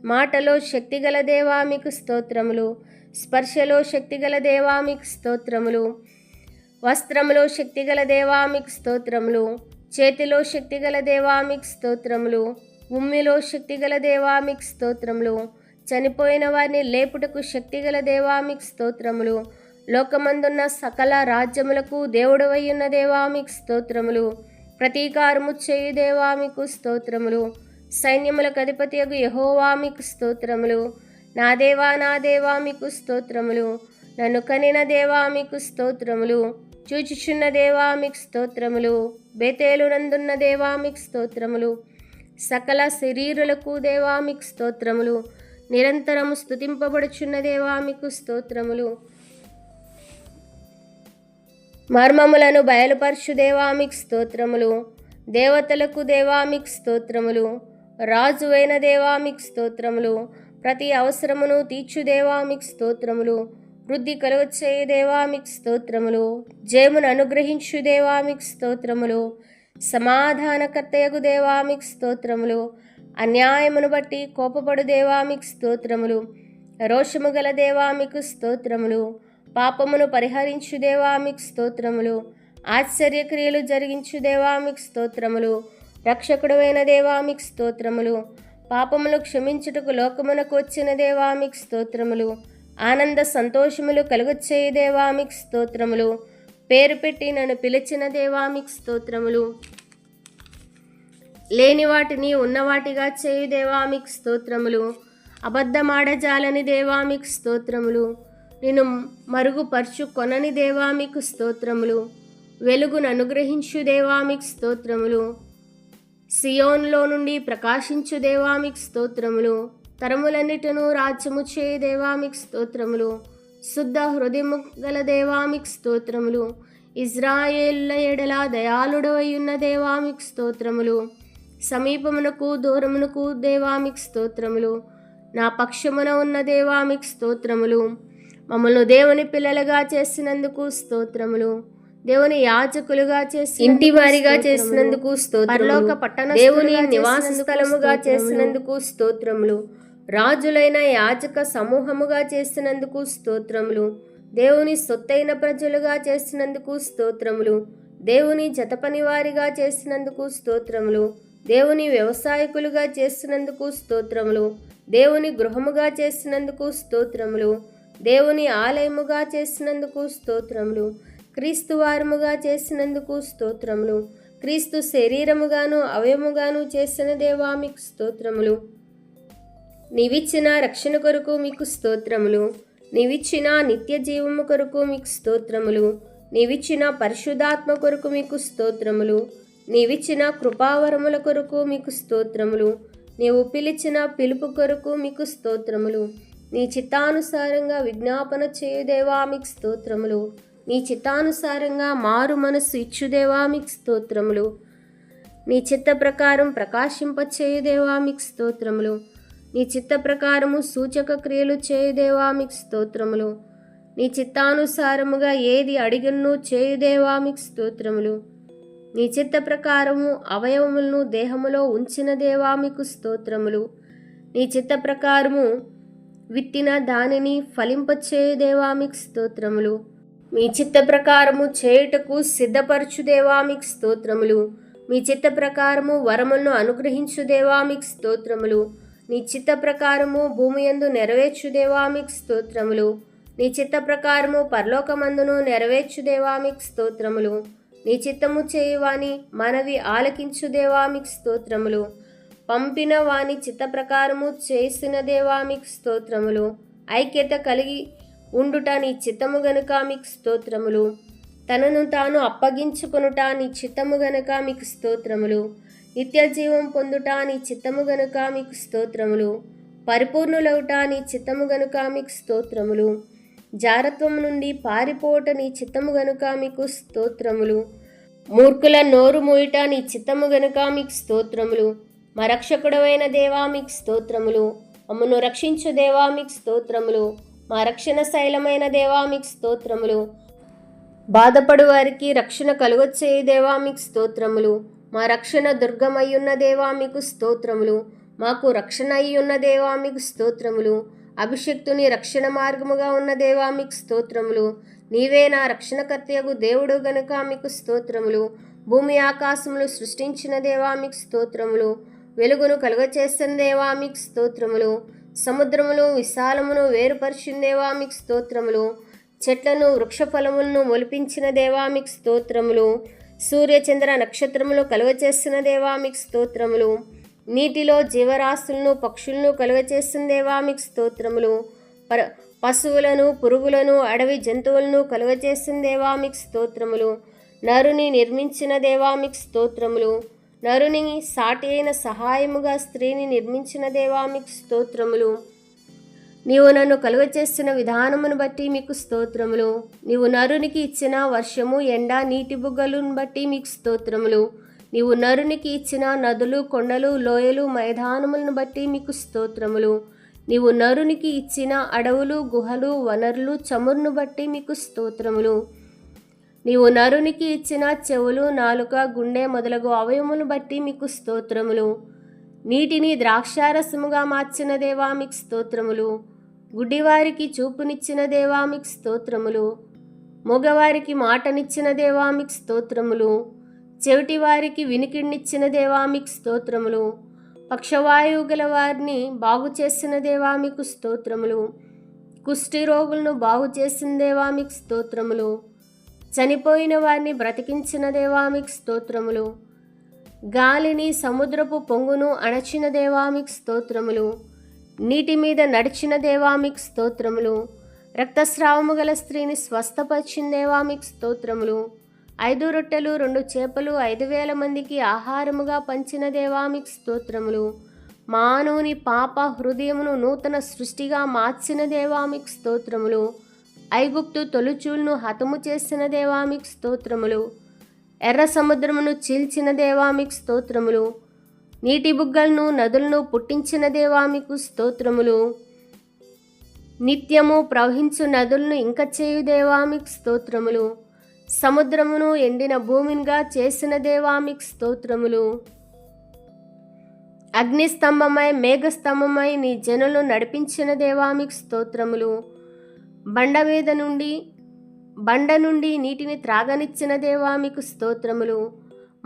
మాటలో శక్తిగల దేవా మీకు స్తోత్రములు. స్పర్శలో శక్తిగల దేవా మీకు స్తోత్రములు. వస్త్రములో శక్తిగల దేవా మీకు స్తోత్రములు. చేతిలో శక్తిగల దేవా మీకు స్తోత్రములు. ఉమ్మిలో శక్తిగల దేవా మీకు స్తోత్రములు. చనిపోయిన వారిని లేపుటకు శక్తిగల దేవా మీకు స్తోత్రములు. లోకమందున్న సకల రాజ్యములకు దేవుడవయ్యున్న దేవా మీకు స్తోత్రములు. ప్రతీకారము చేయు దేవా మీకు స్తోత్రములు. సైన్యములకు అధిపతియగు యెహోవా మీకు స్తోత్రములు. నా దేవా మీకు స్తోత్రములు. నన్ను కనిన దేవా మీకు స్తోత్రములు. చూచుచున్న దేవా మీకు స్తోత్రములు. బేతేలు నందున్న దేవా మీకు స్తోత్రములు. సకల శరీరులకు దేవా మీకు స్తోత్రములు. నిరంతరము స్తుతింపబడుచున్న దేవా మీకు స్తోత్రములు. మర్మములను బయలుపరచు దేవా మీకు స్తోత్రములు. దేవతలకు దేవా మీకు స్తోత్రములు. రాజువైన దేవా మీకు స్తోత్రములు. ప్రతి అవసరమును తీర్చు దేవా మీకు స్తోత్రములు. వృద్ధి కలుగచేయు దేవా మీకు స్తోత్రములు. జయమును అనుగ్రహించు దేవా మీకు స్తోత్రములు. సమాధానకర్తయగు దేవా మీకు స్తోత్రములు. అన్యాయమును బట్టి కోపపడు దేవా మీకు స్తోత్రములు. రోషము గల దేవా మీకు స్తోత్రములు. పాపమును పరిహరించు దేవా మీకు స్తోత్రములు. ఆశ్చర్యక్రియలు జరిగించు దేవా మీకు స్తోత్రములు. రక్షకుడైన దేవా మీకు స్తోత్రములు. పాపములు క్షమించుటకు లోకమునకు వచ్చిన దేవా మీకు స్తోత్రములు. ఆనంద సంతోషములు కలుగచేయి దేవా మీకు స్తోత్రములు. పేరు పెట్టి నన్ను పిలిచిన దేవా మీకు స్తోత్రములు. లేని వాటిని ఉన్నవాటిగా చేయు దేవా మీకు స్తోత్రములు. అబద్ధమాడజాలని దేవా మీకు స్తోత్రములు. నేను మరుగుపరచు కొనని దేవా మీకు స్తోత్రములు. వెలుగును అనుగ్రహించు దేవా మీకు స్తోత్రములు. సియోన్లో నుండి ప్రకాశించు దేవా మీకు స్తోత్రములు. తరములన్నిటను రాజ్యము చేయి దేవా మీకు స్తోత్రములు. శుద్ధ హృదయము గల దేవా మీకు స్తోత్రములు. ఇజ్రాయేళ్ల ఎడల దయాళుడవై ఉన్న దేవా మీకు స్తోత్రములు. సమీపమునకు దూరమునకు దేవా మీకు స్తోత్రములు. నా పక్షమున ఉన్న దేవా మీకు స్తోత్రములు. మమ్మల్ని దేవుని పిల్లలుగా చేసినందుకు స్తోత్రములు. దేవుని యాజకులుగా చేసి ఇంటి వారిగా చేసినందుకు స్తోత్రములు. పరలోక పట్టణ దేవుని నివాస స్థలముగా చేసినందుకు స్తోత్రములు. రాజులైన యాజక సమూహముగా చేసినందుకు స్తోత్రములు. దేవుని సొత్తైన ప్రజలుగా చేసినందుకు స్తోత్రములు. దేవుని జతపని వారిగా చేసినందుకు స్తోత్రములు. దేవుని వ్యవసాయకులుగా చేసినందుకు స్తోత్రములు. దేవుని గృహముగా చేసినందుకు స్తోత్రములు. దేవుని ఆలయముగా చేసినందుకు స్తోత్రములు. క్రీస్తు వారముగా చేసినందుకు స్తోత్రములు. క్రీస్తు శరీరముగాను అవయముగాను చేసిన దేవా మీకు స్తోత్రములు. నీవిచ్చిన రక్షణ కొరకు మీకు స్తోత్రములు. నీవిచ్చిన నిత్య జీవము కొరకు మీకు స్తోత్రములు. నీవిచ్చిన పరిశుద్ధాత్మ కొరకు మీకు స్తోత్రములు. నీవిచ్చిన కృపావరముల కొరకు మీకు స్తోత్రములు. నీవు పిలిచిన పిలుపు కొరకు మీకు స్తోత్రములు. నీ చిత్తానుసారంగా విజ్ఞాపన చేయుదేవా మీకు స్తోత్రములు. నీ చిత్తానుసారంగా మారు మనస్సు ఇచ్చుదేవా మీకు స్తోత్రములు. నీ చిత్త ప్రకారం ప్రకాశింపచేయుదేవా మీకు స్తోత్రములు. నీ చిత్త ప్రకారము సూచక క్రియలు చేయుదేవా మీకు స్తోత్రములు. నీ చిత్తానుసారముగా ఏది అడిగను చేయుదేవా మీకు స్తోత్రములు. నీ చిత్త ప్రకారము అవయవములను దేహములో ఉంచిన దేవా మీకు స్తోత్రములు. నీ చిత్త ప్రకారము విత్తిన దానిని ఫలింపచేయుదేవా మీకు స్తోత్రములు. మీ చిత్త ప్రకారము చేయుటకు సిద్ధపరచుదేవా మీకు స్తోత్రములు. మీ చిత్త ప్రకారము వరములను అనుగ్రహించుదేవా మీకు స్తోత్రములు. నీ చిత్త ప్రకారము భూమి యందు నెరవేర్చుదేవా మీకు స్తోత్రములు. నీ చిత్త ప్రకారము పరలోకమందును నెరవేర్చుదేవా మీకు స్తోత్రములు. నీ చిత్తము చేయువాని మనవి ఆలకించుదేవా మీకు స్తోత్రములు. పంపిన వాని చిత్త ప్రకారము చేసిన దేవా మీకు స్తోత్రములు. ఐక్యత కలిగి ఉండుట నీ చిత్తము గనుక మీకు స్తోత్రములు. తనను తాను అప్పగించుకొనుట నీ చిత్తము గనుక మీకు స్తోత్రములు. నిత్య జీవం పొందుట నీ చిత్తము గనుక మీకు స్తోత్రములు. పరిపూర్ణులవుట నీ చిత్తము గనుక మీకు స్తోత్రములు. జారత్వము నుండి పారిపోవట నీ చిత్తము గనుక మీకు స్తోత్రములు. మూర్ఖుల నోరు మూయుట నీ చిత్తము గనుక మీకు స్తోత్రములు. మా రక్షకుడవైన దేవా మీకు స్తోత్రములు. మమ్మను రక్షించు దేవా మీకు స్తోత్రములు. మా రక్షణ శైలమైన దేవా మీకు స్తోత్రములు. బాధపడు వారికి రక్షణ కలుగచేయి దేవా మీకు స్తోత్రములు. మా రక్షణ దుర్గమయ్యున్న దేవా మీకు స్తోత్రములు. మాకు రక్షణ అయ్యున్న దేవా మీకు స్తోత్రములు. అభిషక్తుని రక్షణ మార్గముగా ఉన్న దేవా మీకు స్తోత్రములు. నీవే నా రక్షణకర్తయగు దేవుడు గనుక మీకు స్తోత్రములు. భూమి ఆకాశములు సృష్టించిన దేవా మీకు స్తోత్రములు. వెలుగును కలుగచేసిన దేవా మీకు స్తోత్రములు. సముద్రములు విశాలమును వేరుపరిచిన దేవా మీకు స్తోత్రములు. చెట్లను వృక్షఫలములను మొలిపించిన దేవా మీకు స్తోత్రములు. సూర్యచంద్ర నక్షత్రములు కలుగచేసిన దేవా మీకు స్తోత్రములు. నీటిలో జీవరాశులను పక్షులను కలుగచేసిన దేవా మీకు స్తోత్రములు. పశువులను పురుగులను అడవి జంతువులను కలుగచేసిన దేవా మీకు స్తోత్రములు. నరుని నిర్మించిన దేవా మీకు స్తోత్రములు. నరుని సాటి అయిన సహాయముగా స్త్రీని నిర్మించిన దేవా మీకు స్తోత్రములు. నీవు నన్ను కలుగచేసిన విధానమును బట్టి మీకు స్తోత్రములు. నీవు నరునికి ఇచ్చిన వర్షము ఎండ నీటి బుగ్గలను బట్టి మీకు స్తోత్రములు. నీవు నరునికి ఇచ్చిన నదులు కొండలు లోయలు మైదానములను బట్టి మీకు స్తోత్రములు. నీవు నరునికి ఇచ్చిన అడవులు గుహలు వనరులు చమురును బట్టి మీకు స్తోత్రములు. నీవు నరునికి ఇచ్చిన చెవులు నాలుక గుండె మొదలగు అవయములను బట్టి మీకు స్తోత్రములు. నీటిని ద్రాక్షారసముగా మార్చిన దేవా మీకు స్తోత్రములు. గుడ్డివారికి చూపునిచ్చిన దేవా మీకు స్తోత్రములు. మగవారికి మాటనిచ్చిన దేవా మీకు స్తోత్రములు. చెవిటి వారికి వినికిడినిచ్చిన దేవా మీకు స్తోత్రములు. పక్షవాయువు గల వారిని బాగు చేసిన దేవా మీకు స్తోత్రములు. కుష్టి రోగులను బాగు చేసిన దేవా మీకు స్తోత్రములు. చనిపోయిన వారిని బ్రతికించిన దేవా మీకు స్తోత్రములు. గాలిని సముద్రపు పొంగును అణచిన దేవా మీకు స్తోత్రములు. నీటి మీద నడిచిన దేవా మీకు స్తోత్రములు. రక్తస్రావము గల స్త్రీని స్వస్థపరిచిన దేవా మీకు స్తోత్రములు. 5 రొట్టెలు 2 చేపలు 5,000 మందికి ఆహారముగా పంచిన దేవా మీకు స్తోత్రములు. మానవుని పాప హృదయమును నూతన సృష్టిగా మార్చిన దేవా మీకు స్తోత్రములు. ఐగుప్తు తొలుచూలును హతము చేసిన దేవా మీకు స్తోత్రములు. ఎర్ర సముద్రమును చీల్చిన దేవా మీకు స్తోత్రములు. నీటి బుగ్గలను నదులను పుట్టించిన దేవా మీకు స్తోత్రములు. నిత్యము ప్రవహించు నదులను ఇంక చేయు దేవా మీకు స్తోత్రములు. సముద్రమును ఎండిన భూమినిగా చేసిన దేవా మీకు స్తోత్రములు. అగ్నిస్తంభమై మేఘస్తంభమై నీ జనులను నడిపించిన దేవా మీకు స్తోత్రములు. బండ నుండి నీటిని త్రాగనిచ్చిన దేవా మీకు స్తోత్రములు.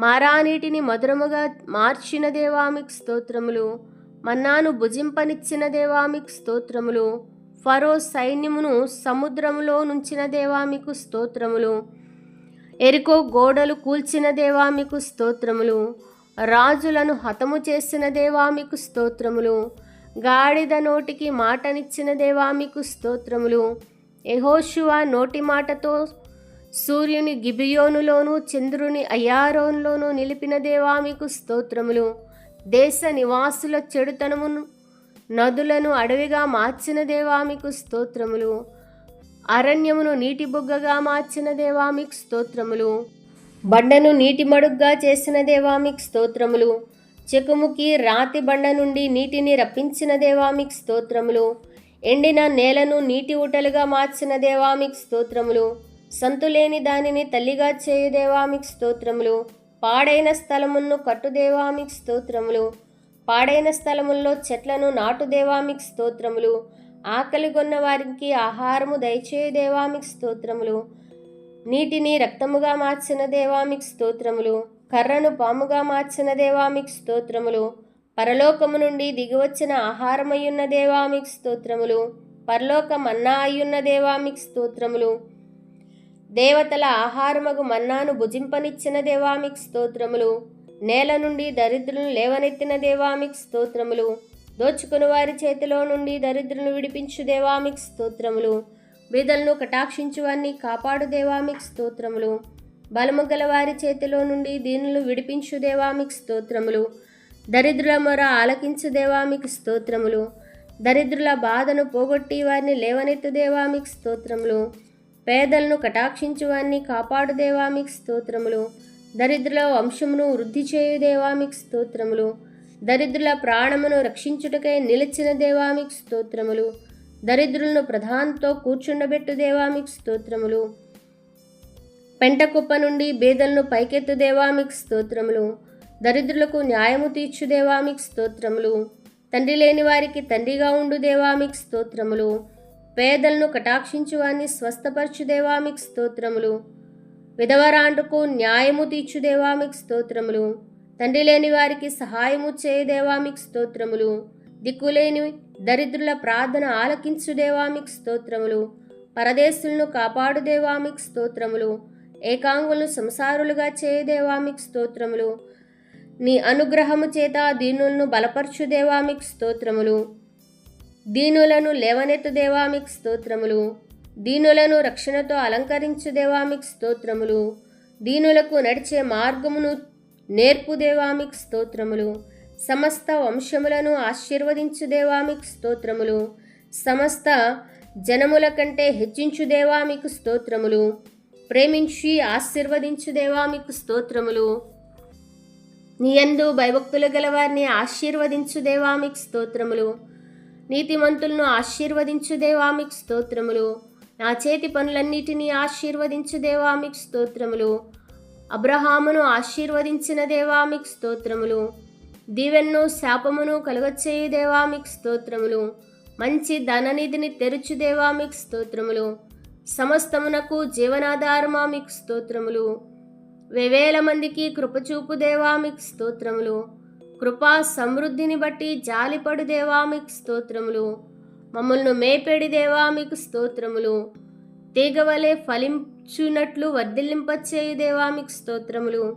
మారా నీటిని మధురముగా మార్చిన దేవా మీకు స్తోత్రములు. మన్నాను భుజింపనిచ్చిన దేవా మీకు స్తోత్రములు. ఫరో సైన్యమును సముద్రములో నుంచిన దేవా మీకు స్తోత్రములు. ఎరికో గోడలు కూల్చిన దేవా మీకు స్తోత్రములు. రాజులను హతము చేసిన దేవా మీకు స్తోత్రములు. గాడిద నోటికి మాటనిచ్చిన దేవా మీకు స్తోత్రములు. యెహోషువ నోటి మాటతో సూర్యుని గిబియోనులోను చంద్రుని అయ్యారోన్లోను నిలిపిన దేవా మీకు స్తోత్రములు. దేశ నివాసుల చెడుతనమును నదులను అడవిగా మార్చిన దేవా మీకు స్తోత్రములు. అరణ్యమును నీటి బుగ్గగా మార్చిన దేవా మీకు స్తోత్రములు. బండను నీటి మడుగ్గా చేసిన దేవా మీకు స్తోత్రములు. చెకుముకి రాతి బండ నుండి నీటిని రప్పించిన దేవా మీకు స్తోత్రములు. ఎండిన నేలను నీటి ఊటలుగా మార్చిన దేవా మీకు స్తోత్రములు. సంతులేని దానిని తల్లిగా చేయు దేవా మీకు స్తోత్రములు. పాడైన స్థలమును కట్టు దేవా మీకు స్తోత్రములు. పాడైన స్థలముల్లో చెట్లను నాటు దేవా మీకు స్తోత్రములు. ఆకలిగొన్న వారికి ఆహారము దయచేయు దేవా మీకు స్తోత్రములు. నీటిని రక్తముగా మార్చిన దేవా మీకు స్తోత్రములు. కర్రను పాముగా మార్చిన దేవా మీకు స్తోత్రములు. పరలోకము నుండి దిగివచ్చిన ఆహారమయ్యున్న దేవా మీకు స్తోత్రములు. పరలోక మన్నా అయ్యున్న దేవా మీకు స్తోత్రములు. దేవతల ఆహారమగు మన్నాను భుజింపనిచ్చిన దేవా మీకు స్తోత్రములు. నేల నుండి దరిద్రులను లేవనెత్తిన దేవా మీకు స్తోత్రములు. దోచుకుని వారి చేతిలో నుండి దరిద్రులను విడిపించు దేవా మీకు స్తోత్రములు. బీదలను కటాక్షించు వారిని కాపాడు దేవా మీకు స్తోత్రములు. బలము గల వారి చేతిలో నుండి దీనులు విడిపించు దేవా మీకు స్తోత్రములు. దరిద్రుల మొర ఆలకించు దేవా మీకు స్తోత్రములు. దరిద్రుల బాధను పోగొట్టి వారిని లేవనెత్తు దేవా మీకు స్తోత్రములు. పేదలను కటాక్షించు వారిని కాపాడు దేవా మీకు స్తోత్రములు. దరిద్రుల వంశమును వృద్ధి చేయు దేవా మీకు స్తోత్రములు. దరిద్రుల ప్రాణమును రక్షించుటకై నిలిచిన దేవా మీకు స్తోత్రములు. దరిద్రులను ప్రధానంతో కూర్చుండబెట్టు దేవా మీకు స్తోత్రములు. పెంటకుప్ప నుండి బేదలను పైకెత్తు దేవా మీకు స్తోత్రములు. దరిద్రులకు న్యాయము తీర్చు దేవా మీకు స్తోత్రములు. తండ్రి లేని వారికి తండ్రిగా ఉండు దేవా మీకు స్తోత్రములు. పేదలను కటాక్షించు వారిని స్వస్థపరచు దేవా మీకు స్తోత్రములు. విధవరాండుకు న్యాయము తీర్చు దేవా మీకు స్తోత్రములు. తండ్రి లేని వారికి సహాయము చేయు దేవా మీకు స్తోత్రములు. దిక్కులేని దరిద్రుల ప్రార్థన ఆలకించు దేవా మీకు స్తోత్రములు. పరదేశులను కాపాడు దేవా మీకు స్తోత్రములు. ఏకాంగులను సంసారులుగా చేయు దేవా మీకు స్తోత్రములు. నీ అనుగ్రహము చేత దీనులను బలపరచు దేవా మీకు స్తోత్రములు. దీనులను లేవనెత్తు దేవా మీకు స్తోత్రములు. దీనులను రక్షణతో అలంకరించు దేవా మీకు స్తోత్రములు. దీనులకు నడిచే మార్గమును నేర్పు దేవా మీకు స్తోత్రములు. సమస్త వంశములను ఆశీర్వదించు దేవా మీకు స్తోత్రములు. సమస్త జనముల కంటే హెచ్చించు దేవా మీకు స్తోత్రములు. ప్రేమించి ఆశీర్వదించు దేవా మీకు స్తోత్రములు. నీ యందు భయభక్తులు గల వారిని ఆశీర్వదించు దేవా మీకు స్తోత్రములు. నీతిమంతులను ఆశీర్వదించు దేవా మీకు స్తోత్రములు. నా చేతి పనులన్నిటినీ ఆశీర్వదించు దేవా మీకు స్తోత్రములు. అబ్రహామును ఆశీర్వదించిన దేవా మీకు స్తోత్రములు. దీవెన్ను శాపమును కలుగచేయు దేవా మీకు స్తోత్రములు. మంచి ధననిధిని తెరుచు దేవా మీకు స్తోత్రములు. సమస్తమునకు జీవనాధారమా మీకు స్తోత్రములు. వేవేల మందికి కృపచూపు దేవా మీకు స్తోత్రములు. కృపా సమృద్ధిని బట్టి జాలిపడు దేవా మీకు స్తోత్రములు. మమ్మల్ని మేపేడి దేవా మీకు స్తోత్రములు. తీగవలే ఫలించునట్లు వర్ధిల్లింపచేయు దేవా మీకు స్తోత్రములు.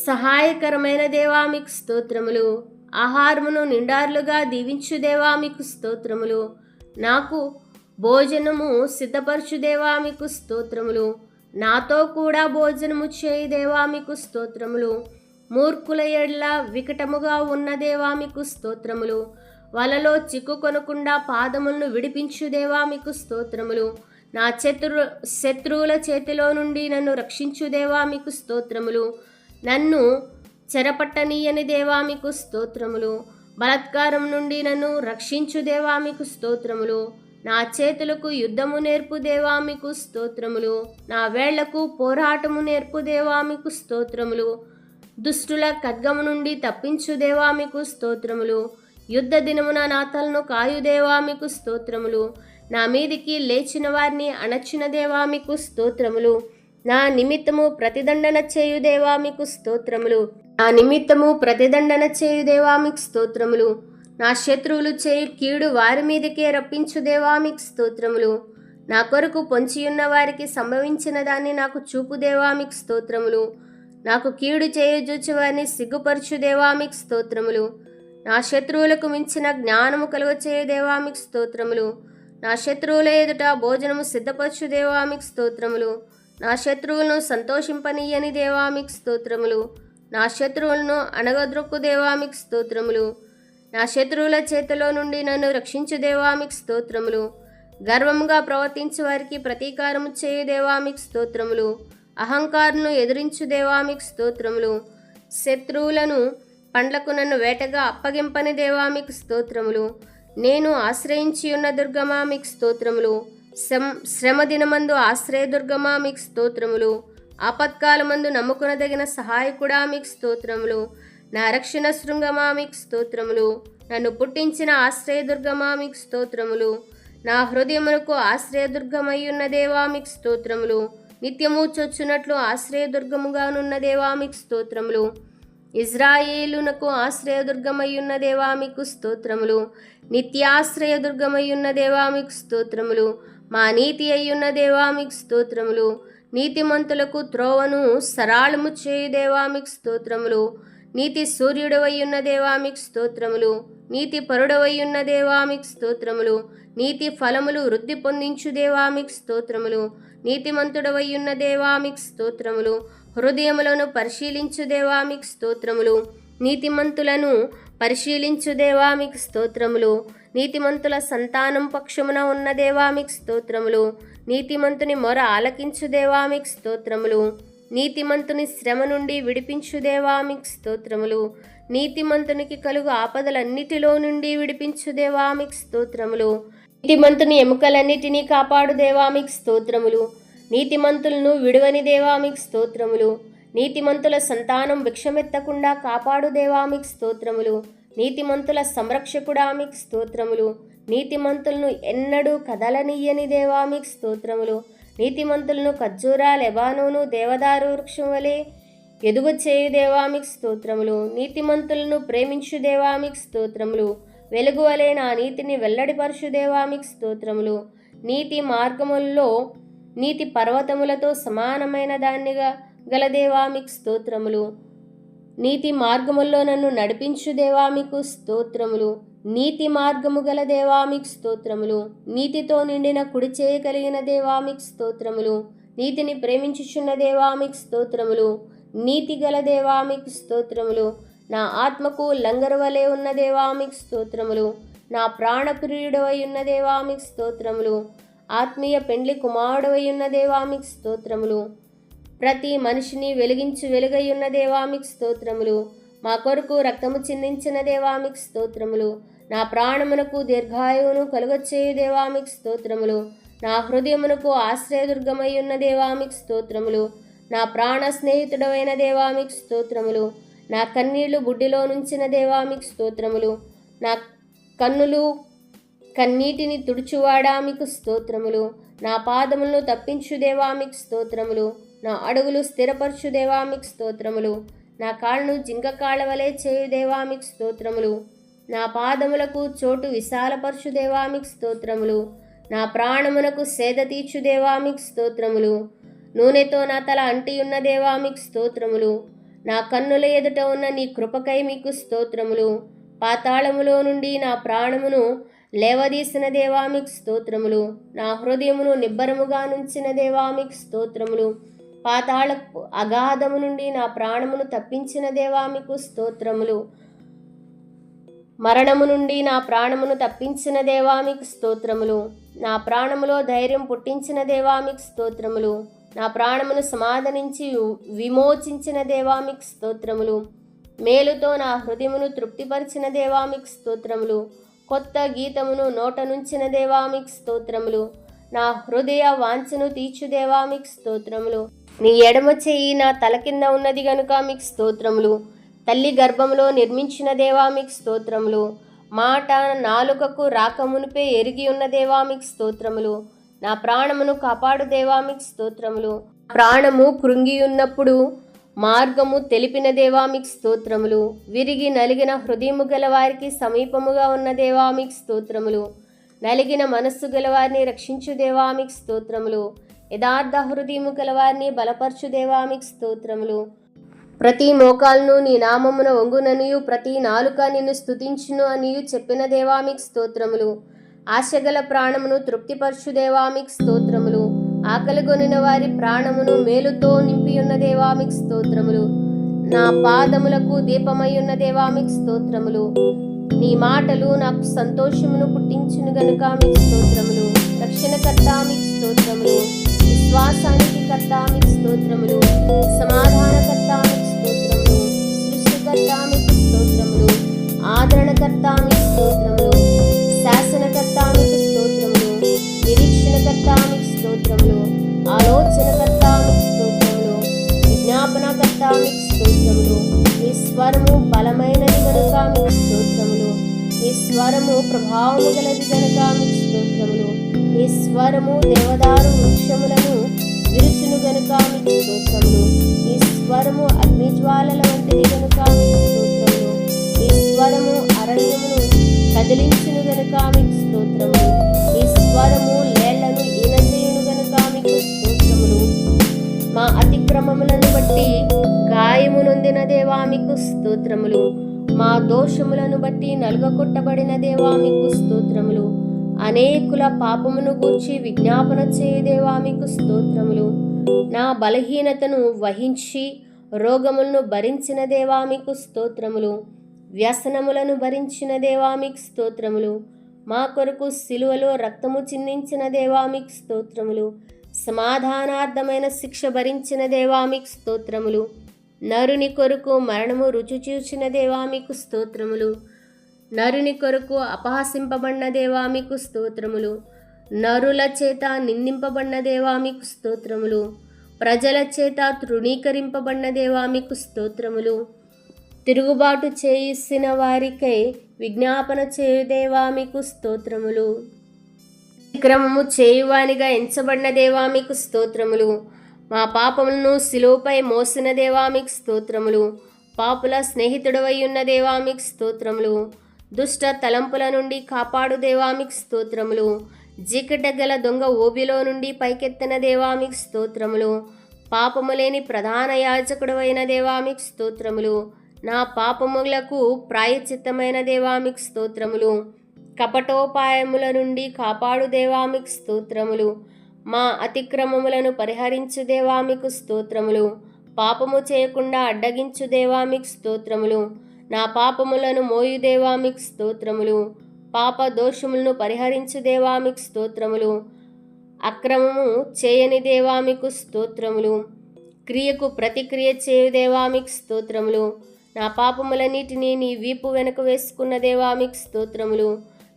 సహాయకరమైన దేవా మీకు స్తోత్రములు. ఆహారమును నిండార్లుగా దీవించు దేవా మీకు స్తోత్రములు. నాకు భోజనము సిద్ధపరచు దేవా మీకు స్తోత్రములు. నాతో కూడా భోజనము చేయి దేవా మీకు స్తోత్రములు. మూర్ఖుల ఎడ్ల వికటముగా ఉన్న దేవా మీకు స్తోత్రములు. వలలో చిక్కుకొనకుండా పాదములను విడిపించు దేవా మీకు స్తోత్రములు. నా శత్రువుల చేతిలో నుండి నన్ను రక్షించు దేవా మీకు స్తోత్రములు. నన్ను చెరపట్టనీయని దేవా మీకు స్తోత్రములు. బలాత్కారం నుండి నన్ను రక్షించు దేవా మీకు స్తోత్రములు. నా చేతులకు యుద్ధము నేర్పు దేవా మీకు స్తోత్రములు. నా వేళ్లకు పోరాటము నేర్పు దేవా మీకు స్తోత్రములు. దుష్టుల ఖడ్గము నుండి తప్పించు దేవా మీకు స్తోత్రములు. యుద్ధ దినమున నా తలను కాయు దేవా మీకు స్తోత్రములు. నా మీదికి లేచిన వారిని అణచిన దేవా మీకు స్తోత్రములు. నా నిమిత్తము ప్రతిదండన చేయు దేవా మీకు స్తోత్రములు. నా నిమిత్తము ప్రతిదండన చేయు దేవా మీకు స్తోత్రములు. నా శత్రువులు చేయు కీడు వారి మీదకే రప్పించు దేవా మీకు స్తోత్రములు. నా కొరకు పొంచియున్న వారికి సంభవించిన దాన్ని నాకు చూపు దేవా మీకు స్తోత్రములు. నాకు కీడు చేయజూచు వారిని సిగ్గుపరచు దేవా మీకు స్తోత్రములు. నా శత్రువులకు మించిన జ్ఞానము కలుగచేయు దేవా మీకు స్తోత్రములు. నా శత్రువుల ఎదుట భోజనము సిద్ధపరచు దేవా మీకు స్తోత్రములు. నా శత్రువులను సంతోషింపనీయని దేవా మీకు స్తోత్రములు. నా శత్రువులను అణగద్రొక్కు దేవా మీకు స్తోత్రములు. నా శత్రువుల చేతిలో నుండి నన్ను రక్షించు దేవా మీకు స్తోత్రములు. గర్వముగా ప్రవర్తించు వారికి ప్రతీకారము చేయు దేవా మీకు స్తోత్రములు. అహంకారులను ఎదిరించు దేవా మీకు స్తోత్రములు. శత్రువులను పండ్లకు నన్ను వేటగా అప్పగింపని దేవా మీకు స్తోత్రములు. నేను ఆశ్రయించి ఉన్న దుర్గమా మీకు స్తోత్రములు. శ్రమ దినమందు ఆశ్రయదుర్గమా మీకు స్తోత్రములు. ఆపత్కాలమందు నమ్ముకునదగిన సహాయకుడా మీకు స్తోత్రములు. నా రక్షణ శృంగమా మీకు స్తోత్రములు. నన్ను పుట్టించిన ఆశ్రయదుర్గమా మీకు స్తోత్రములు. నా హృదయమునకు ఆశ్రయదుర్గమయ్యున్న దేవా మీకు స్తోత్రములు. నిత్యము చొచ్చునట్లు ఆశ్రయదుర్గముగానున్న దేవా మీకు స్తోత్రములు. ఇజ్రాయేలునకు ఆశ్రయదుర్గమయ్యున్న దేవా మీకు స్తోత్రములు. నిత్యాశ్రయదుర్గమయ్యున్న దేవా మీకు స్తోత్రములు. మా నీతి అయ్యున్న దేవా మీకు స్తోత్రములు. నీతిమంతులకు త్రోవను సరాళము చేయు దేవా మీకు స్తోత్రములు. నీతి సూర్యుడవయ్యున్న దేవా మీకు స్తోత్రములు. నీతి పరుడవయ్యున్న దేవా మీకు స్తోత్రములు. నీతి ఫలములు వృద్ధి పొందించు దేవా మీకు స్తోత్రములు. నీతిమంతుడవయ్యున్న దేవా మీకు స్తోత్రములు. హృదయములను పరిశీలించు దేవా మీకు స్తోత్రములు. నీతిమంతులను పరిశీలించు దేవా మీకు స్తోత్రములు. నీతిమంతుల సంతానం పక్షమున ఉన్న దేవా మీకు స్తోత్రములు. నీతిమంతుని మొర ఆలకించు దేవా మీకు స్తోత్రములు. నీతిమంతుని శ్రమ నుండి విడిపించు దేవా మీకు స్తోత్రములు. నీతిమంతునికి కలుగు ఆపదలన్నిటిలో నుండి విడిపించు దేవా మీకు స్తోత్రములు. నీతిమంతుని ఎముకలన్నిటినీ కాపాడు దేవా మీకు స్తోత్రములు. నీతిమంతులను విడువని దేవా మీకు స్తోత్రములు. నీతిమంతుల సంతానం భిక్షమెత్తకుండా కాపాడు దేవా మీకు స్తోత్రములు. నీతిమంతుల సంరక్షకుడా మీకు స్తోత్రములు. నీతిమంతులను ఎన్నడూ కదలనీయని దేవా మీకు స్తోత్రములు. నీతిమంతులను ఖర్జూర లెబానోను దేవదారు వృక్షం వలె ఎదుగు చేయు దేవా మీకు స్తోత్రములు. నీతిమంతులను ప్రేమించు దేవా మీకు స్తోత్రములు. వెలుగు వలె నా నీతిని వెల్లడిపరచు దేవా మీకు స్తోత్రములు. నీతి మార్గముల్లో నీతి పర్వతములతో సమానమైన దాన్నిగా గలదేవా మీకు స్తోత్రములు. నీతి మార్గముల్లో నన్ను నడిపించు దేవా మీకు స్తోత్రములు. నీతి మార్గము గల దేవా మీకు స్తోత్రములు. నీతితో నిండిన కుడి చేయ కలిగిన దేవా మీకు స్తోత్రములు. నీతిని ప్రేమించుచున్న దేవా మీకు స్తోత్రములు. నీతి గల దేవా మీకు స్తోత్రములు. నా ఆత్మకు లంగరు వలె ఉన్న దేవా మీకు స్తోత్రములు. నా ప్రాణప్రియుడవై ఉన్న దేవా మీకు స్తోత్రములు. ఆత్మీయ పెండ్లి కుమారుడవై ఉన్న దేవా మీకు స్తోత్రములు. ప్రతి మనిషిని వెలిగించు వెలుగై ఉన్న దేవా మీకు స్తోత్రములు. మా కొరకు రక్తము చిందించిన దేవా మీకు స్తోత్రములు. నా ప్రాణమునకు దీర్ఘాయువును కలుగచేయు దేవా మీకు స్తోత్రములు. నా హృదయమునకు ఆశ్రయదుర్గమై ఉన్న దేవా మీకు స్తోత్రములు. నా ప్రాణ స్నేహితుడవైన దేవా మీకు స్తోత్రములు. నా కన్నీళ్లు బుడ్డిలో నుంచిన దేవా మీకు స్తోత్రములు. నా కన్నులు కన్నీటిని తుడుచువాడా మీకు స్తోత్రములు. నా పాదములను తప్పించు దేవా మీకు స్తోత్రములు. నా అడుగులు స్థిరపరచు దేవా మీకు స్తోత్రములు. నా కాళ్ళను జింక కాళ్ళ వలె చేయు దేవా మీకు స్తోత్రములు. నా పాదములకు చోటు విశాలపరచు దేవా మీకు స్తోత్రములు. నా ప్రాణమునకు సేద తీర్చు దేవా మీకు స్తోత్రములు. నూనెతో నా తల అంటియున్న దేవా మీకు స్తోత్రములు. నా కన్నుల ఎదుట ఉన్న నీ కృపకై మీకు స్తోత్రములు. పాతాళములో నుండి నా ప్రాణమును లేవదీసిన దేవా మీకు స్తోత్రములు. నా హృదయమును నిబ్బరముగా నుంచిన దేవా మీకు స్తోత్రములు. పాతాళ అగాధము నుండి నా ప్రాణమును తప్పించిన దేవా మీకు స్తోత్రములు. మరణము నుండి నా ప్రాణమును తప్పించిన దేవా మీకు స్తోత్రములు. నా ప్రాణములో ధైర్యం పుట్టించిన దేవా మీకు స్తోత్రములు. నా ప్రాణమును సమాధానించి విమోచించిన దేవా మీకు స్తోత్రములు. మేలుతో నా హృదయమును తృప్తిపరిచిన దేవా మీకు స్తోత్రములు. కొత్త గీతమును నోట నుంచిన దేవా మీకు స్తోత్రములు. నా హృదయ వాంఛను తీర్చు దేవా మీకు స్తోత్రములు. నీ ఎడమ చెయ్యి నా తల కింద ఉన్నది గనుక మీకు స్తోత్రములు. తల్లి గర్భములో నిర్మించిన దేవా మీకు స్తోత్రములు. మాట నాలుకకు రాకమునిపే ఎరిగి ఉన్న దేవా మీకు స్తోత్రములు. నా ప్రాణమును కాపాడు దేవా మీకు స్తోత్రములు. ప్రాణము కృంగి ఉన్నప్పుడు మార్గము తెలిపిన దేవా మీకు స్తోత్రములు. విరిగి నలిగిన హృదయము గల వారికి సమీపముగా ఉన్న దేవా మీకు స్తోత్రములు. నలిగిన మనస్సు గలవారిని రక్షించు దేవా మీకు స్తోత్రములు. యథార్థ హృదయము గలవారిని బలపరచు దేవా మీకు స్తోత్రములు. ప్రతి మోకాలను నీ నామమున వంగుననియు ప్రతి నాలుక నిన్ను స్తుతించును అనియు చెప్పిన దేవా మీకు స్తోత్రములు. ఆశగల ప్రాణమును తృప్తిపరచు దేవా మీకు స్తోత్రములు. ఆకలిగొనిన వారి ప్రాణమును మేలుతో నింపియున్న దేవా మీకు స్తోత్రములు. నా పాదములకు దీపమయ్యున్న దేవా మీకు స్తోత్రములు. నీ మాటలు నాకు సంతోషమును పుట్టించును గనుక మీకు స్తోత్రములు. రక్షణకర్త మీకు స్తోత్రములు. విశ్వాసానికి కర్త మీకు స్తోత్రములు. సమాధానకర్త మీకు స్తోత్రములు. సృష్టికర్త మీకు స్తోత్రములు. ఆదరణకర్త మీకు స్తోత్రములు. శాసనకర్త మీకు స్తోత్రములు. నిరీక్షణకర్త మీకు స్తోత్రములు. ఆలోచనకర్త మీకు స్తోత్రములు. విజ్ఞాపనకర్త మీకు స్తోత్రములు. నీ స్వరము బలమైనది గనుక మీకు స్తోత్రములు. నీ స్వరము ప్రభావము గలది గనుక మీకు స్తోత్రములు. నీ స్వరము దేవదారు వృక్షములను విరుచును గనుక మీకు స్తోత్రములు. నీ స్వరము అగ్నిజ్వాలల వంటిది గనుక మీకు స్తోత్రములు. నీ స్వరము అరణ్యమును కదిలించును గనుక మీకు స్తోత్రములు. నీ స్వరము లేళ్లను ఈనచేయును గనుక మీకు స్తోత్రములు. మా అతిక్రమములను బట్టి గాయము నొందిన దేవా మీకు స్తోత్రములు. మా దోషములను బట్టి నలుగకొట్టబడిన దేవా మీకు స్తోత్రములు. అనేకుల పాపమును గూర్చి విజ్ఞాపన చేయు దేవా మీకు స్తోత్రములు. నా బలహీనతను వహించి రోగములను భరించిన దేవా మీకు స్తోత్రములు. వ్యసనములను భరించిన దేవా మీకు స్తోత్రములు. మా కొరకు సిలువలో రక్తము చిందించిన దేవా మీకు స్తోత్రములు. సమాధానార్థమైన శిక్ష భరించిన దేవా మీకు స్తోత్రములు. నరుని కొరకు మరణము రుచి చూచిన దేవా మీకు స్తోత్రములు. నరుని కొరకు అపహాసింపబడిన దేవా మీకు స్తోత్రములు. నరుల చేత నిందింపబడిన దేవా మీకు స్తోత్రములు. ప్రజల చేత తృణీకరింపబడిన దేవా మీకు స్తోత్రములు. తిరుగుబాటు చేసిన వారికై విజ్ఞాపన చేయు దేవా మీకు స్తోత్రములు. అతిక్రమము చేయువానిగా ఎంచబడిన దేవా మీకు స్తోత్రములు. మా పాపములను శిలువపై మోసిన దేవా మీకు స్తోత్రములు. పాపుల స్నేహితుడవై ఉన్న దేవా మీకు స్తోత్రములు. దుష్ట తలంపుల నుండి కాపాడు దేవా మీకు స్తోత్రములు. చీకట గల దొంగ ఊబిలో నుండి పైకెత్తిన దేవా మీకు స్తోత్రములు. పాపము లేని ప్రధాన యాజకుడవైన దేవా మీకు స్తోత్రములు. నా పాపములకు ప్రాయచిత్తమైన దేవా మీకు స్తోత్రములు. కపటోపాయముల నుండి కాపాడు దేవా మీకు స్తోత్రములు. మా అతిక్రమములను పరిహరించు దేవా మీకు స్తోత్రములు. పాపము చేయకుండా అడ్డగించు దేవా మీకు స్తోత్రములు. నా పాపములను మోయు దేవా మీకు స్తోత్రములు. పాప దోషములను పరిహరించు దేవా మీకు స్తోత్రములు. అక్రమము చేయని దేవా మీకు స్తోత్రములు. క్రియకు ప్రతిక్రియ చేయు దేవా మీకు స్తోత్రములు. నా పాపములన్నిటినీ నీ వీపు వెనుక వేసుకున్న దేవా మీకు స్తోత్రములు.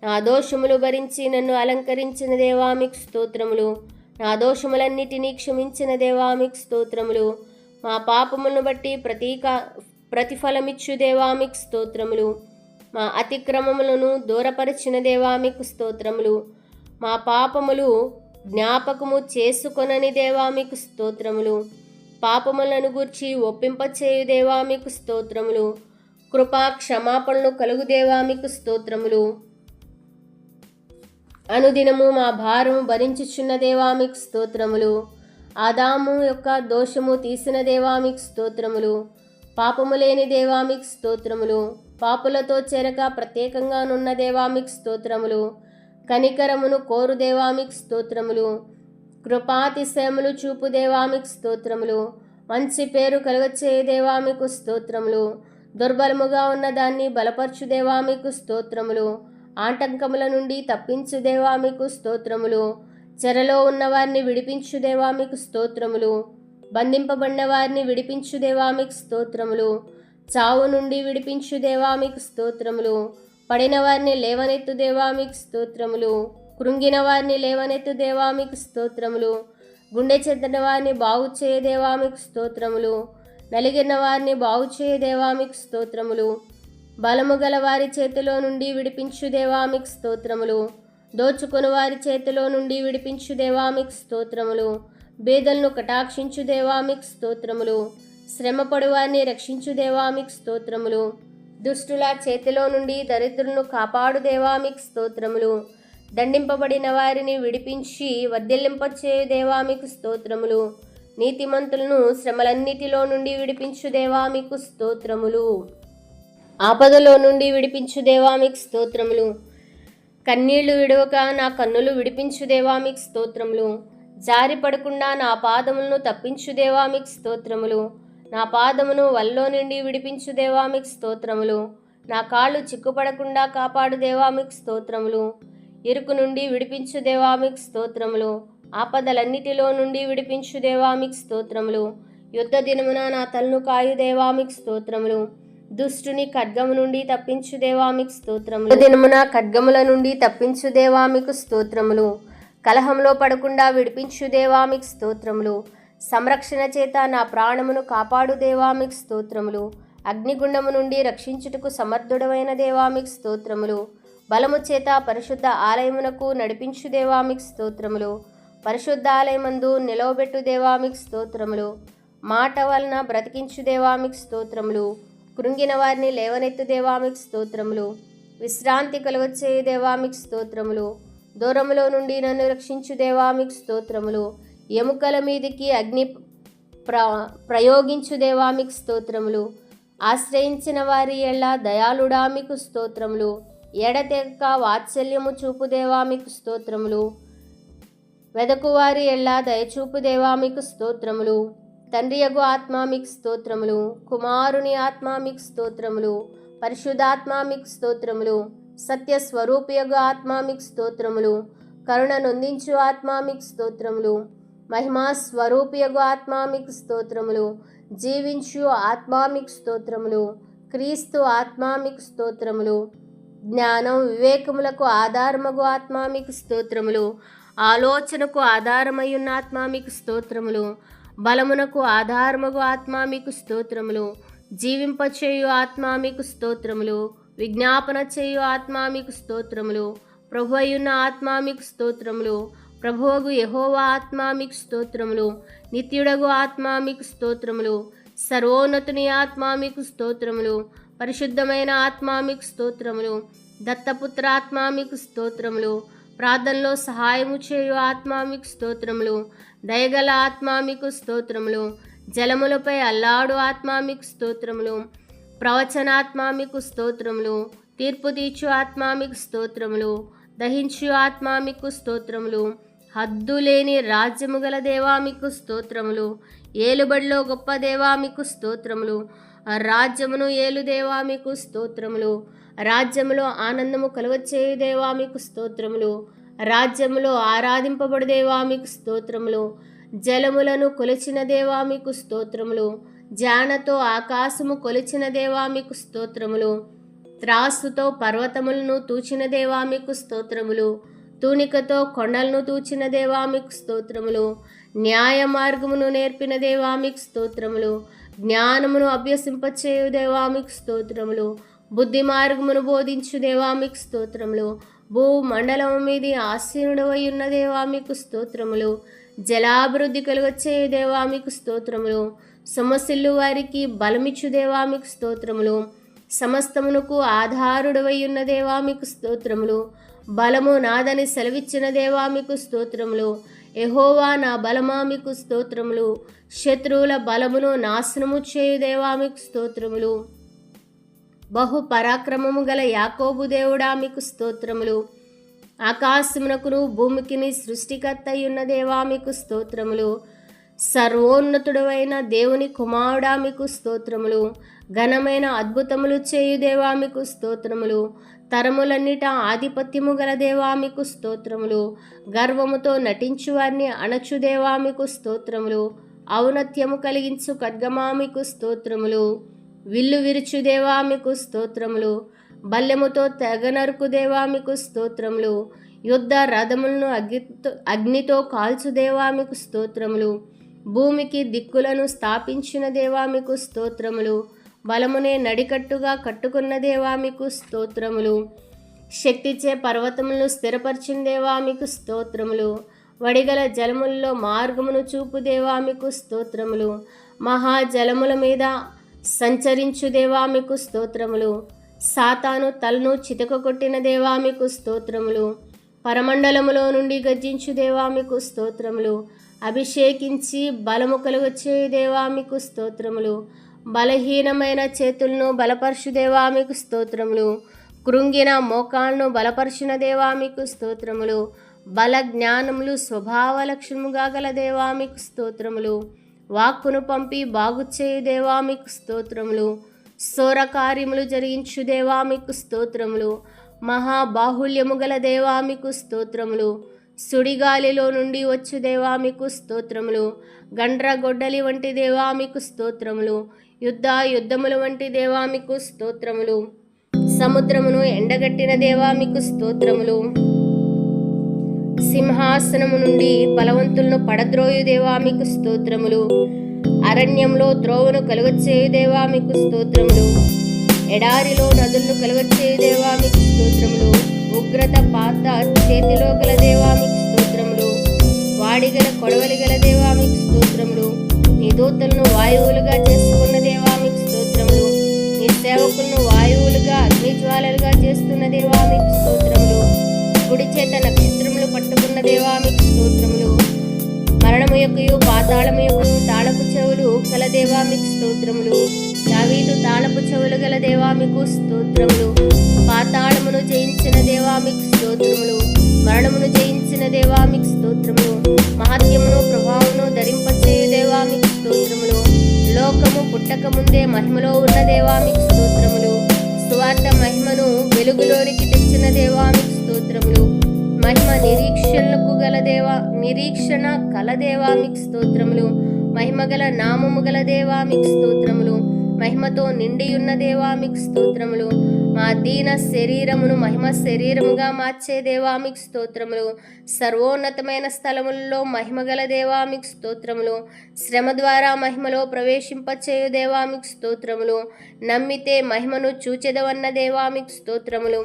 నా దోషములు భరించి నన్ను అలంకరించిన దేవా మీకు స్తోత్రములు. నా దోషములన్నిటినీ క్షమించిన దేవా మీకు స్తోత్రములు. మా పాపములను బట్టి ప్రతిఫలమిచ్చు దేవా మీకు స్తోత్రములు. మా అతిక్రమములను దూరపరిచిన దేవా మీకు స్తోత్రములు. మా పాపములు జ్ఞాపకము చేసుకొనని దేవా మీకు స్తోత్రములు. పాపములను గూర్చి ఒప్పింపచేయు దేవా మీకు స్తోత్రములు. కృపా క్షమాపణలు కలుగు దేవా మీకు స్తోత్రములు. అనుదినము మా భారము భరించుచున్న దేవా మీకు స్తోత్రములు. ఆదాము యొక్క దోషము తీసిన దేవా మీకు స్తోత్రములు. పాపము లేని దేవా మీకు స్తోత్రములు. పాపులతో చేరక ప్రత్యేకంగా నున్న దేవా మీకు స్తోత్రములు. కనికరమును కోరు దేవా మీకు స్తోత్రములు. కృపాతిశయములు చూపు దేవా మీకు స్తోత్రములు. మంచి పేరు కలుగచేయ దేవా మీకు స్తోత్రములు. దుర్బలముగా ఉన్న దాన్ని బలపరచు దేవా మీకు స్తోత్రములు. ఆటంకముల నుండి తప్పించు దేవా మీకు స్తోత్రములు. చెరలో ఉన్న వారిని విడిపించు దేవా మీకు స్తోత్రములు. బంధింపబడిన వారిని విడిపించు దేవా మీకు స్తోత్రములు. చావు నుండి విడిపించు దేవా మీకు స్తోత్రములు. పడిన వారిని లేవనెత్తు దేవా మీకు స్తోత్రములు. కృంగిన వారిని లేవనెత్తు దేవా మీకు స్తోత్రములు. గుండె చెందిన వారిని బాగు చేయ దేవా మీకు స్తోత్రములు. నలిగిన వారిని బాగు చేయ దేవా మీకు స్తోత్రములు. బలము గల వారి చేతిలో నుండి విడిపించు దేవా మీకు స్తోత్రములు. దోచుకొని వారి చేతిలో నుండి విడిపించు దేవా మీకు స్తోత్రములు. బేదలను కటాక్షించు దేవా మీకు స్తోత్రములు. శ్రమపడు వారిని రక్షించు దేవా మీకు స్తోత్రములు. దుష్టుల చేతిలో నుండి దరిద్రులను కాపాడు దేవా మీకు స్తోత్రములు. దండింపబడిన వారిని విడిపించి వర్ధిల్లింపచేయు దేవా మీకు స్తోత్రములు. నీతిమంతులను శ్రమలన్నిటిలో నుండి విడిపించు దేవా మీకు స్తోత్రములు. ఆపదలో నుండి విడిపించు దేవా మీకు స్తోత్రములు. కన్నీళ్లు విడవక నా కన్నులు విడిపించు దేవా మీకు స్తోత్రములు. జారి పడకుండా నా పాదములను తప్పించు దేవా మీకు స్తోత్రములు. నా పాదమును వల్లో నుండి విడిపించు దేవా మీకు స్తోత్రములు. నా కాళ్ళు చిక్కుపడకుండా కాపాడు దేవా మీకు స్తోత్రములు. ఇరుకు నుండి విడిపించు దేవా మీకు స్తోత్రములు. ఆపదలన్నిటిలో నుండి విడిపించు దేవా మీకు స్తోత్రములు. యుద్ధ దినమున నా తలను కాయు దేవా మీకు స్తోత్రములు. దుష్టుని ఖడ్గము నుండి తప్పించు దేవా మీకు స్తోత్రములు. దినమున ఖడ్గముల నుండి తప్పించు దేవా మీకు స్తోత్రములు. కలహంలో పడకుండా విడిపించు దేవా మీకు స్తోత్రములు. సంరక్షణ చేత నా ప్రాణమును కాపాడు దేవా మీకు స్తోత్రములు. అగ్నిగుండము నుండి రక్షించుటకు సమర్థుడమైన దేవా మీకు స్తోత్రములు. బలము చేత పరిశుద్ధ ఆలయమునకు నడిపించు దేవా మీకు స్తోత్రములు. పరిశుద్ధ ఆలయమందు నిలవబెట్టు దేవా మీకు స్తోత్రములు. మాట వలన బ్రతికించు దేవా మీకు స్తోత్రములు. కృంగిన వారిని లేవనెత్తు దేవా మీకు స్తోత్రములు. విశ్రాంతి కలుగచేయు దేవా మీకు స్తోత్రములు. దూరములో నుండి నన్ను రక్షించు దేవా మీకు స్తోత్రములు. ఎముకల మీదికి అగ్ని ప్రయోగించు దేవా మీకు స్తోత్రములు. ఆశ్రయించిన వారి ఎళ్ళ దయాళుడా మీకు స్తోత్రములు. ఎడతెగక వాత్సల్యము చూపు దేవా మీకు స్తోత్రములు. వెదకువారి ఎళ్ళ దయచూపు దేవా మీకు స్తోత్రములు. తండ్రియగు ఆత్మ మీకు స్తోత్రములు. కుమారుని ఆత్మ మీకు స్తోత్రములు. పరిశుద్ధాత్మ మీకు స్తోత్రములు. సత్య స్వరూపియగు ఆత్మ మీకు స్తోత్రములు. కరుణ నొందించు ఆత్మ మీకు స్తోత్రములు. మహిమా స్వరూపియగు ఆత్మ మీకు స్తోత్రములు. జీవించు ఆత్మ మీకు స్తోత్రములు. క్రీస్తు ఆత్మ మీకు స్తోత్రములు. జ్ఞానం వివేకములకు ఆధారమగు ఆత్మ మీకు స్తోత్రములు. ఆలోచనకు ఆధారమయ్యున్న ఆత్మ మీకు స్తోత్రములు. బలమునకు ఆధారమగు ఆత్మ మీకు స్తోత్రములు. జీవింపచేయు ఆత్మ మీకు స్తోత్రములు. విజ్ఞాపన చేయు ఆత్మ మీకు స్తోత్రములు. ప్రభు అయ్యున్న ఆత్మ మీకు స్తోత్రములు. ప్రభువగు యెహోవా ఆత్మ మీకు స్తోత్రములు. నిత్యుడగు ఆత్మ మీకు స్తోత్రములు. సర్వోన్నతుని ఆత్మ మీకు స్తోత్రములు. పరిశుద్ధమైన ఆత్మ మీకు స్తోత్రములు. దత్తపుత్రాత్మ మీకు స్తోత్రములు. ప్రార్థనలో సహాయము చేయు ఆత్మ మీకు స్తోత్రములు. దయగల ఆత్మ మీకు స్తోత్రములు. జలములపై అల్లాడు ఆత్మ మీకు స్తోత్రములు. ప్రవచనాత్మ మీకు స్తోత్రములు. తీర్పు తీర్చు ఆత్మ మీకు స్తోత్రములు. దహించు ఆత్మ మీకు స్తోత్రములు. హద్దులేని రాజ్యము గల దేవా మీకు స్తోత్రములు. ఏలుబడిలో గొప్ప దేవా మీకు స్తోత్రములు. రాజ్యమును ఏలు దేవా మీకు స్తోత్రములు. రాజ్యములో ఆనందము కలుగచేయు దేవా మీకు స్తోత్రములు. రాజ్యములో ఆరాధింపబడు దేవా మీకు స్తోత్రములు. జలములను కొలిచిన దేవా మీకు స్తోత్రములు. జానతో ఆకాశము కొలిచిన దేవా మీకు స్తోత్రములు. త్రాసుతో పర్వతములను తూచిన దేవా మీకు స్తోత్రములు. తూనికతో కొండలను తూచిన దేవా మీకు స్తోత్రములు. న్యాయ మార్గమును నేర్పిన దేవా మీకు స్తోత్రములు. జ్ఞానమును అభ్యసింపచేయు దేవా మీకు స్తోత్రములు. బుద్ధి మార్గమును బోధించు దేవా మీకు స్తోత్రములు. భూమండలము మీది ఆసీనుడవై ఉన్న దేవా మీకు స్తోత్రములు. జలాభివృద్ధి కలుగొచ్చే దేవా మీకు స్తోత్రములు. సొమ్మసిల్లు వారికి బలమిచ్చు దేవా మీకు స్తోత్రములు. సమస్తమునకు ఆధారుడవై ఉన్న దేవా మీకు స్తోత్రములు. బలము నాదని సెలవిచ్చిన దేవా మీకు స్తోత్రములు. యెహోవా నా బలమా మీకు స్తోత్రములు. శత్రువుల బలమును నాశనము చేయు దేవా మీకు స్తోత్రములు. బహు పరాక్రమము గల యాకోబు దేవుడా మీకు స్తోత్రములు. ఆకాశమునకును భూమికిని సృష్టికర్త అయ్యున్న దేవా మీకు స్తోత్రములు. సర్వోన్నతుడైన దేవుని కుమారుడా మీకు స్తోత్రములు. ఘనమైన అద్భుతములు చేయు దేవా మీకు స్తోత్రములు. తరములన్నిట ఆధిపత్యము గల దేవా మీకు స్తోత్రములు. గర్వముతో నటించు వారిని అణచు దేవా మీకు స్తోత్రములు. ఔన్నత్యము కలిగించు ఖడ్గమా మీకు స్తోత్రములు. విల్లు విరుచు దేవా మీకు స్తోత్రములు. బల్లెముతో తెగనరుకు దేవా మీకు స్తోత్రములు. యుద్ధ రథములను అగ్నితో కాల్చు దేవా మీకు స్తోత్రములు. భూమికి దిక్కులను స్థాపించిన దేవా మీకు స్తోత్రములు. బలమునే నడికట్టుగా కట్టుకున్న దేవా మీకు స్తోత్రములు. శక్తిచే పర్వతములను స్థిరపరిచిన దేవా మీకు స్తోత్రములు. వడిగల జలములలో మార్గమును చూపు దేవా మీకు స్తోత్రములు. మహాజలముల మీద సంచరించు దేవా మీకు స్తోత్రములు. సాతాను తలను చితకకొట్టిన దేవా మీకు స్తోత్రములు. పరమండలములో నుండి గర్జించు దేవా మీకు స్తోత్రములు. అభిషేకించి బలము కలుగొచ్చే దేవా మీకు స్తోత్రములు. బలహీనమైన చేతులను బలపరచు దేవా మీకు స్తోత్రములు. కృంగిన మోకాళ్ళను బలపరిచిన దేవా మీకు స్తోత్రములు. బల జ్ఞానములు స్వభావ లక్షణముగా గల దేవా మీకు స్తోత్రములు. వాక్కును పంపి బాగుచేయు దేవా మీకు స్తోత్రములు. సోర కార్యములు జరిగించు దేవా మీకు స్తోత్రములు. మహాబాహుల్యము గల దేవా మీకు స్తోత్రములు. సుడిగాలిలో నుండి వచ్చు దేవా మీకు స్తోత్రములు. గండ్రగొడ్డలి వంటి దేవా మీకు స్తోత్రములు. యుద్ధముల వంటి దేవా మీకు స్తోత్రములు. సముద్రమును ఎండగట్టిన దేవా మీకు స్తోత్రములు. సింహాసనము నుండి బలవంతులను పడద్రోయు దేవా మీకు స్తోత్రములు. అరణ్యంలో త్రోవను కలుగచేయు దేవా మీకు స్తోత్రములు. ఎడారిలో నదులను కలుగచేయు దేవా మీకు స్తోత్రములు. ఉగ్రత పాత చేతిలో గల దేవా మీకు స్తోత్రములు. వాడిగల కొడవలి గల దేవా మీకు స్తోత్రములు. నీ దూతలను వాయువులుగా చేసుకున్న దేవా మీకు స్తోత్రములు. నీ సేవకులను వాయువులుగా అగ్నిజ్వాలలుగా చేస్తున్న దేవా మీకు స్తోత్రములు. కుడి చేత నక్షత్రములు పట్టుకున్న దేవా మీకు స్తోత్రములు. మరణము యొక్కయు పాతాళము యొక్కయు తాళపు చెవులు గల దేవా మీకు స్తోత్రములు. దావీదు తాళపు చెవులు గల దేవా మీకు స్తోత్రములు. పాతాళమును జయించిన దేవా మీకు స్తోత్రములు. మరణమును జయించిన దేవా మీకు స్తోత్రములు. మహత్యమును ప్రభావమును ధరింపచేయు దేవా మీకు స్తోత్రములు. లోకము పుట్టక ముందే మహిమలో ఉన్న దేవా మీకు స్తోత్రములు. సువార్త మహిమను వెలుగులోనికి తెచ్చిన దేవా మీకు స్తోత్రములు. మహిమ నిరీక్షణ కల దేవా మీకు స్తోత్రములు. మహిమ గల నామము గల దేవా మీకు స్తోత్రములు. మహిమతో నిండియున్న దేవా మీకు స్తోత్రములు. మా దీన శరీరమును మహిమ శరీరముగా మార్చే దేవా మీకు స్తోత్రములు. సర్వోన్నతమైన స్థలములలో మహిమగల దేవా మీకు స్తోత్రములు. శ్రమ ద్వారా మహిమలో ప్రవేశింపచేయు దేవా మీకు స్తోత్రములు. నమ్మితే మహిమను చూచెదవన్న దేవా మీకు స్తోత్రములు.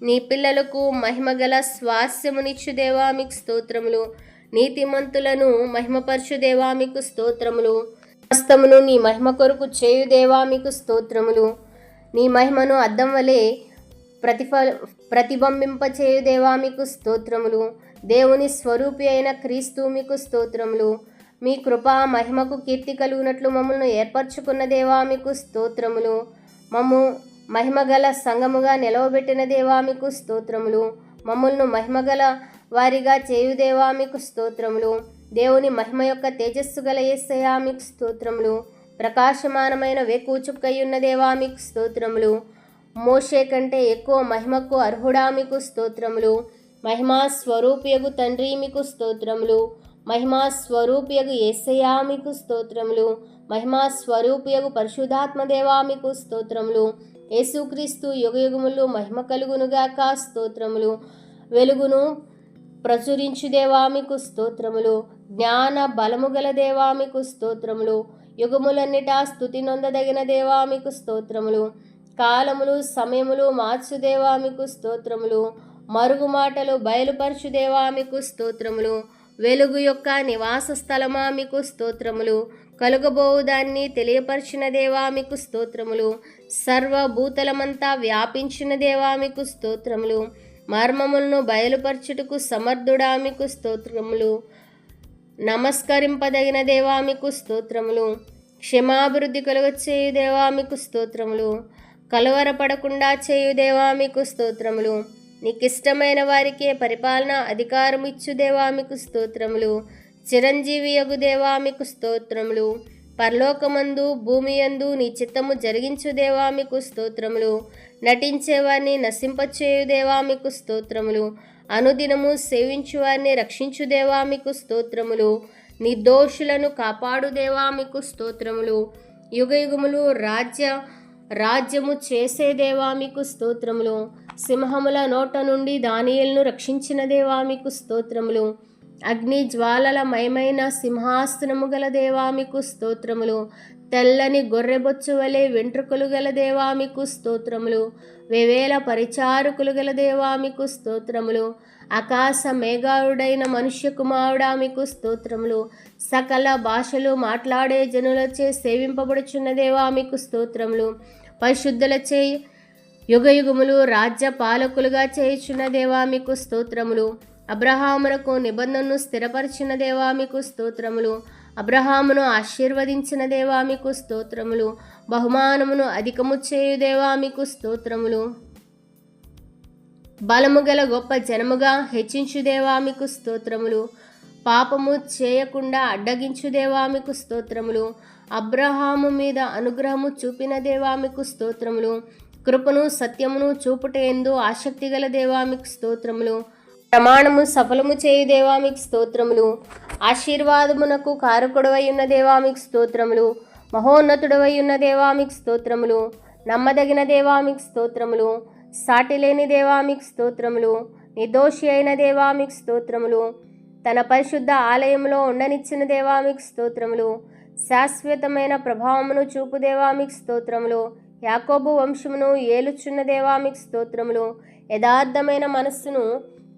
నీ పిల్లలకు మహిమగల స్వాస్యమునిచ్చు దేవా మీకు స్తోత్రములు. నీతిమంతులను మహిమపరచు దేవా మీకు స్తోత్రములు. సమస్తమును నీ మహిమ కొరకు చేయు దేవా మీకు స్తోత్రములు. నీ మహిమను అద్దం వలె ప్రతిబింబింపచేయు దేవా మీకు స్తోత్రములు. దేవుని స్వరూపి అయిన క్రీస్తు మీకు స్తోత్రములు. మీ కృపా మహిమకు కీర్తి కలుగునట్లు మమ్మల్ని ఏర్పరచుకున్న దేవా మీకు స్తోత్రములు. మమ్ము మహిమగల సంఘముగా నిలవబెట్టిన దేవా మీకు స్తోత్రములు. మమ్మల్ని మహిమగల వారిగా చేయు దేవా మీకు స్తోత్రములు. దేవుని మహిమ యొక్క తేజస్సు గల యేసయ్యా మీకు స్తోత్రములు. ప్రకాశమానమైన వేకూచుక్కయ్యున్న దేవా మీకు స్తోత్రములు. మోషే కంటే ఎక్కువ మహిమకు అర్హుడా మీకు స్తోత్రములు. మహిమా స్వరూపియగు తండ్రి మీకు స్తోత్రములు. మహిమా స్వరూపియగు యేసయ్యా మీకు స్తోత్రములు. మహిమా స్వరూపియగు పరిశుద్ధాత్మ దేవా మీకు స్తోత్రములు. యేసుక్రీస్తు యుగయుగములు మహిమ కలుగునుగాక స్తోత్రములు. వెలుగును ప్రచురించు దేవా మీకు స్తోత్రములు. జ్ఞాన బలము గల దేవా మీకు స్తోత్రములు. యుగములన్నిటా స్తుతి నొందదగిన దేవా మీకు స్తోత్రములు. కాలములు సమయములు మార్చు దేవా మీకు స్తోత్రములు. మరుగు మాటలు బయలుపరచు దేవా మీకు స్తోత్రములు. వెలుగు యొక్క నివాస స్థలమా మీకు స్తోత్రములు. కలుగబోవు దాన్ని తెలియపరిచిన దేవా మీకు స్తోత్రములు. సర్వభూతలమంతా వ్యాపించిన దేవా మీకు స్తోత్రములు. మర్మములను బయలుపరచుటకు సమర్థుడా మీకు స్తోత్రములు. నమస్కరింపదగిన దేవా మీకు స్తోత్రములు. క్షమాభివృద్ధి కలుగచేయు దేవా మీకు స్తోత్రములు. కలవరపడకుండా చేయు దేవా మీకు స్తోత్రములు. నీకిష్టమైన వారికే పరిపాలన అధికారం ఇచ్చు దేవా మీకు స్తోత్రములు. చిరంజీవి యగు దేవా మీకు స్తోత్రములు. పరలోకమందు భూమియందు నీ చిత్తము జరిగించు దేవా మీకు స్తోత్రములు. నటించేవారిని నశింపచేయు దేవా మీకు స్తోత్రములు. అనుదినము సేవించు వారిని రక్షించు దేవా మీకు స్తోత్రములు. నిర్దోషులను కాపాడు దేవా మీకు స్తోత్రములు. యుగయుగములు రాజ్యము చేసే దేవా మీకు స్తోత్రములు. సింహముల నోట నుండి దానియేలును రక్షించిన దేవా మీకు స్తోత్రములు. అగ్ని జ్వాలల మయమైన సింహాసనము గల దేవా మీకు స్తోత్రములు. తెల్లని గొర్రెబొచ్చు వలె వెంట్రుకలు గల దేవా మీకు స్తోత్రములు. వేవేల పరిచారకులు గల దేవా మీకు స్తోత్రములు. ఆకాశ మేఘారుడైన మనుష్య కుమారుడా మీకు స్తోత్రములు. సకల భాషలు మాట్లాడే జనులచే సేవింపబడుచున్న దేవా మీకు స్తోత్రములు. పరిశుద్ధులచే యుగయుగములు రాజ్య పాలకులుగా చేయుచున్న దేవా మీకు స్తోత్రములు. అబ్రహామునకు నిబంధనను స్థిరపరిచిన దేవా మీకు స్తోత్రములు. అబ్రహామును ఆశీర్వదించిన దేవా మీకు స్తోత్రములు. బహుమానమును అధికము చేయు దేవా మీకు స్తోత్రములు. బలము గల గొప్ప జనముగా హెచ్చించు దేవా మీకు స్తోత్రములు. పాపము చేయకుండా అడ్డగించు దేవా మీకు స్తోత్రములు. అబ్రహాము మీద అనుగ్రహము చూపిన దేవా మీకు స్తోత్రములు. కృపను సత్యమును చూపుటయందు ఆసక్తి గల దేవా మీకు స్తోత్రములు. ప్రమాణము సఫలము చేయు దేవా మీకు స్తోత్రములు. ఆశీర్వాదమునకు కారకుడవై ఉన్న దేవా మీకు స్తోత్రములు. మహోన్నతుడవై ఉన్న దేవా మీకు స్తోత్రములు. నమ్మదగిన దేవా మీకు స్తోత్రములు. సాటిలేని దేవా మీకు స్తోత్రములు. నిర్దోషి అయిన దేవా మీకు స్తోత్రములు. తన పరిశుద్ధ ఆలయంలో ఉండనిచ్చిన దేవా మీకు స్తోత్రములు. శాశ్వతమైన ప్రభావమును చూపు దేవా మీకు స్తోత్రములు. యాకోబు వంశమును ఏలుచున్న దేవా మీకు స్తోత్రములు. యథార్థమైన మనస్సును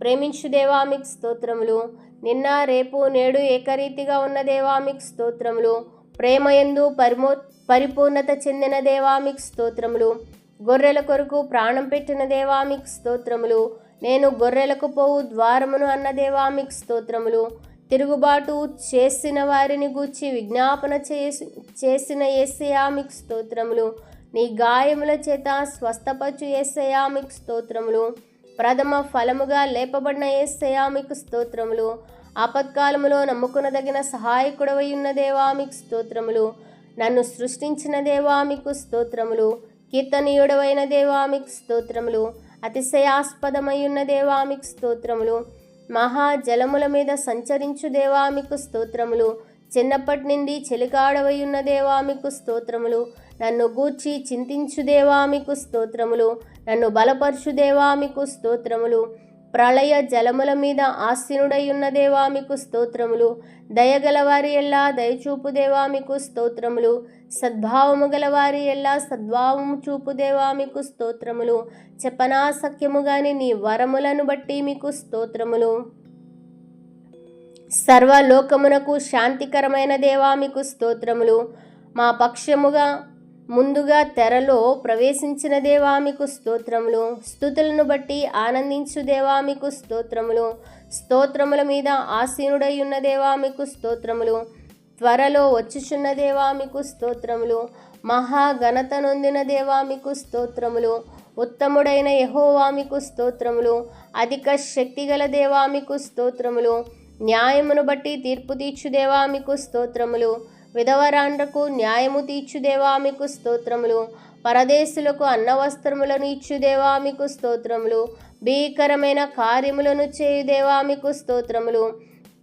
ప్రేమించు దేవా మీకు స్తోత్రములు. నిన్న రేపు నేడు ఏకరీతిగా ఉన్న దేవా మీకు స్తోత్రములు. ప్రేమయందు పరిపూర్ణత చెందిన దేవా మీకు స్తోత్రములు. గొర్రెల కొరకు ప్రాణం పెట్టిన దేవా మీకు స్తోత్రములు. నేను గొర్రెలకు పోవు ద్వారమును అన్న దేవా మీకు స్తోత్రములు. తిరుగుబాటు చేసిన వారిని గూర్చి విజ్ఞాపన చేసిన యేసయ్యా మీకు స్తోత్రములు. నీ గాయముల చేత స్వస్థపరచు యేసయ్యా మీకు స్తోత్రములు. ప్రథమ ఫలముగా లేపబడిన యేసయ్యా మీకు స్తోత్రములు. ఆపత్కాలములో నమ్ముకునదగిన సహాయకుడవై ఉన్న దేవా మీకు స్తోత్రములు. నన్ను సృష్టించిన దేవా మీకు స్తోత్రములు. కీర్తనీయుడవైన దేవా మీకు స్తోత్రములు. అతిశయాస్పదమై ఉన్న దేవా మీకు స్తోత్రములు. మహాజలముల మీద సంచరించు దేవా మీకు స్తోత్రములు. చిన్నప్పటి నుండి చెలికాడవై ఉన్న దేవా మీకు స్తోత్రములు. నన్ను గూర్చి చింతించు దేవా మీకు స్తోత్రములు. నన్ను బలపరచు దేవా మీకు స్తోత్రములు. ప్రళయ జలముల మీద ఆసీనుడై ఉన్న దేవా మీకు స్తోత్రములు. దయగల వారి ఎల్లా దయచూపు దేవా మీకు స్తోత్రములు. సద్భావము గల వారి ఎల్లా సద్భావము చూపు దేవా మీకు స్తోత్రములు. చెప్పనా సఖ్యము గాని నీ వరములను బట్టి మీకు స్తోత్రములు. సర్వలోకమునకు శాంతికరమైన దేవా మీకు స్తోత్రములు. మా పక్షముగా ముందుగా తెరలో ప్రవేశించిన దేవా మీకు స్తోత్రములు. స్తుతులను బట్టి ఆనందించు దేవా మీకు స్తోత్రములు. స్తోత్రముల మీద ఆసీనుడై ఉన్న దేవా మీకు స్తోత్రములు. త్వరలో వచ్చుచున్న దేవా మీకు స్తోత్రములు. మహాఘనత నొందిన దేవా మీకు స్తోత్రములు. ఉత్తముడైన యెహోవా మీకు స్తోత్రములు. అధిక శక్తిగల దేవా మీకు స్తోత్రములు. న్యాయమును బట్టి తీర్పు తీర్చు దేవా మీకు స్తోత్రములు. విధవరాండ్రకు న్యాయము తీర్చు దేవా మీకు స్తోత్రములు. పరదేశులకు అన్నవస్త్రములను ఇచ్చు దేవా మీకు స్తోత్రములు. భీకరమైన కార్యములను చేయు దేవా మీకు స్తోత్రములు.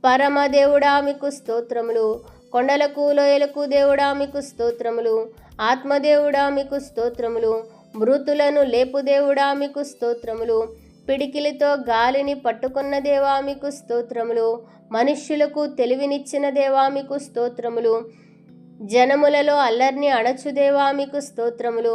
పరమదేవుడా మీకు స్తోత్రములు. కొండలకు లోయలకు దేవుడా మీకు స్తోత్రములు. ఆత్మదేవుడా మీకు స్తోత్రములు. మృతులను లేపు దేవుడా మీకు స్తోత్రములు. పిడికిలితో గాలిని పట్టుకున్న దేవా మీకు స్తోత్రములు. మనుష్యులకు తెలివినిచ్చిన దేవా మీకు స్తోత్రములు. జనములలో అల్లరిని అణచు దేవా మీకు స్తోత్రములు.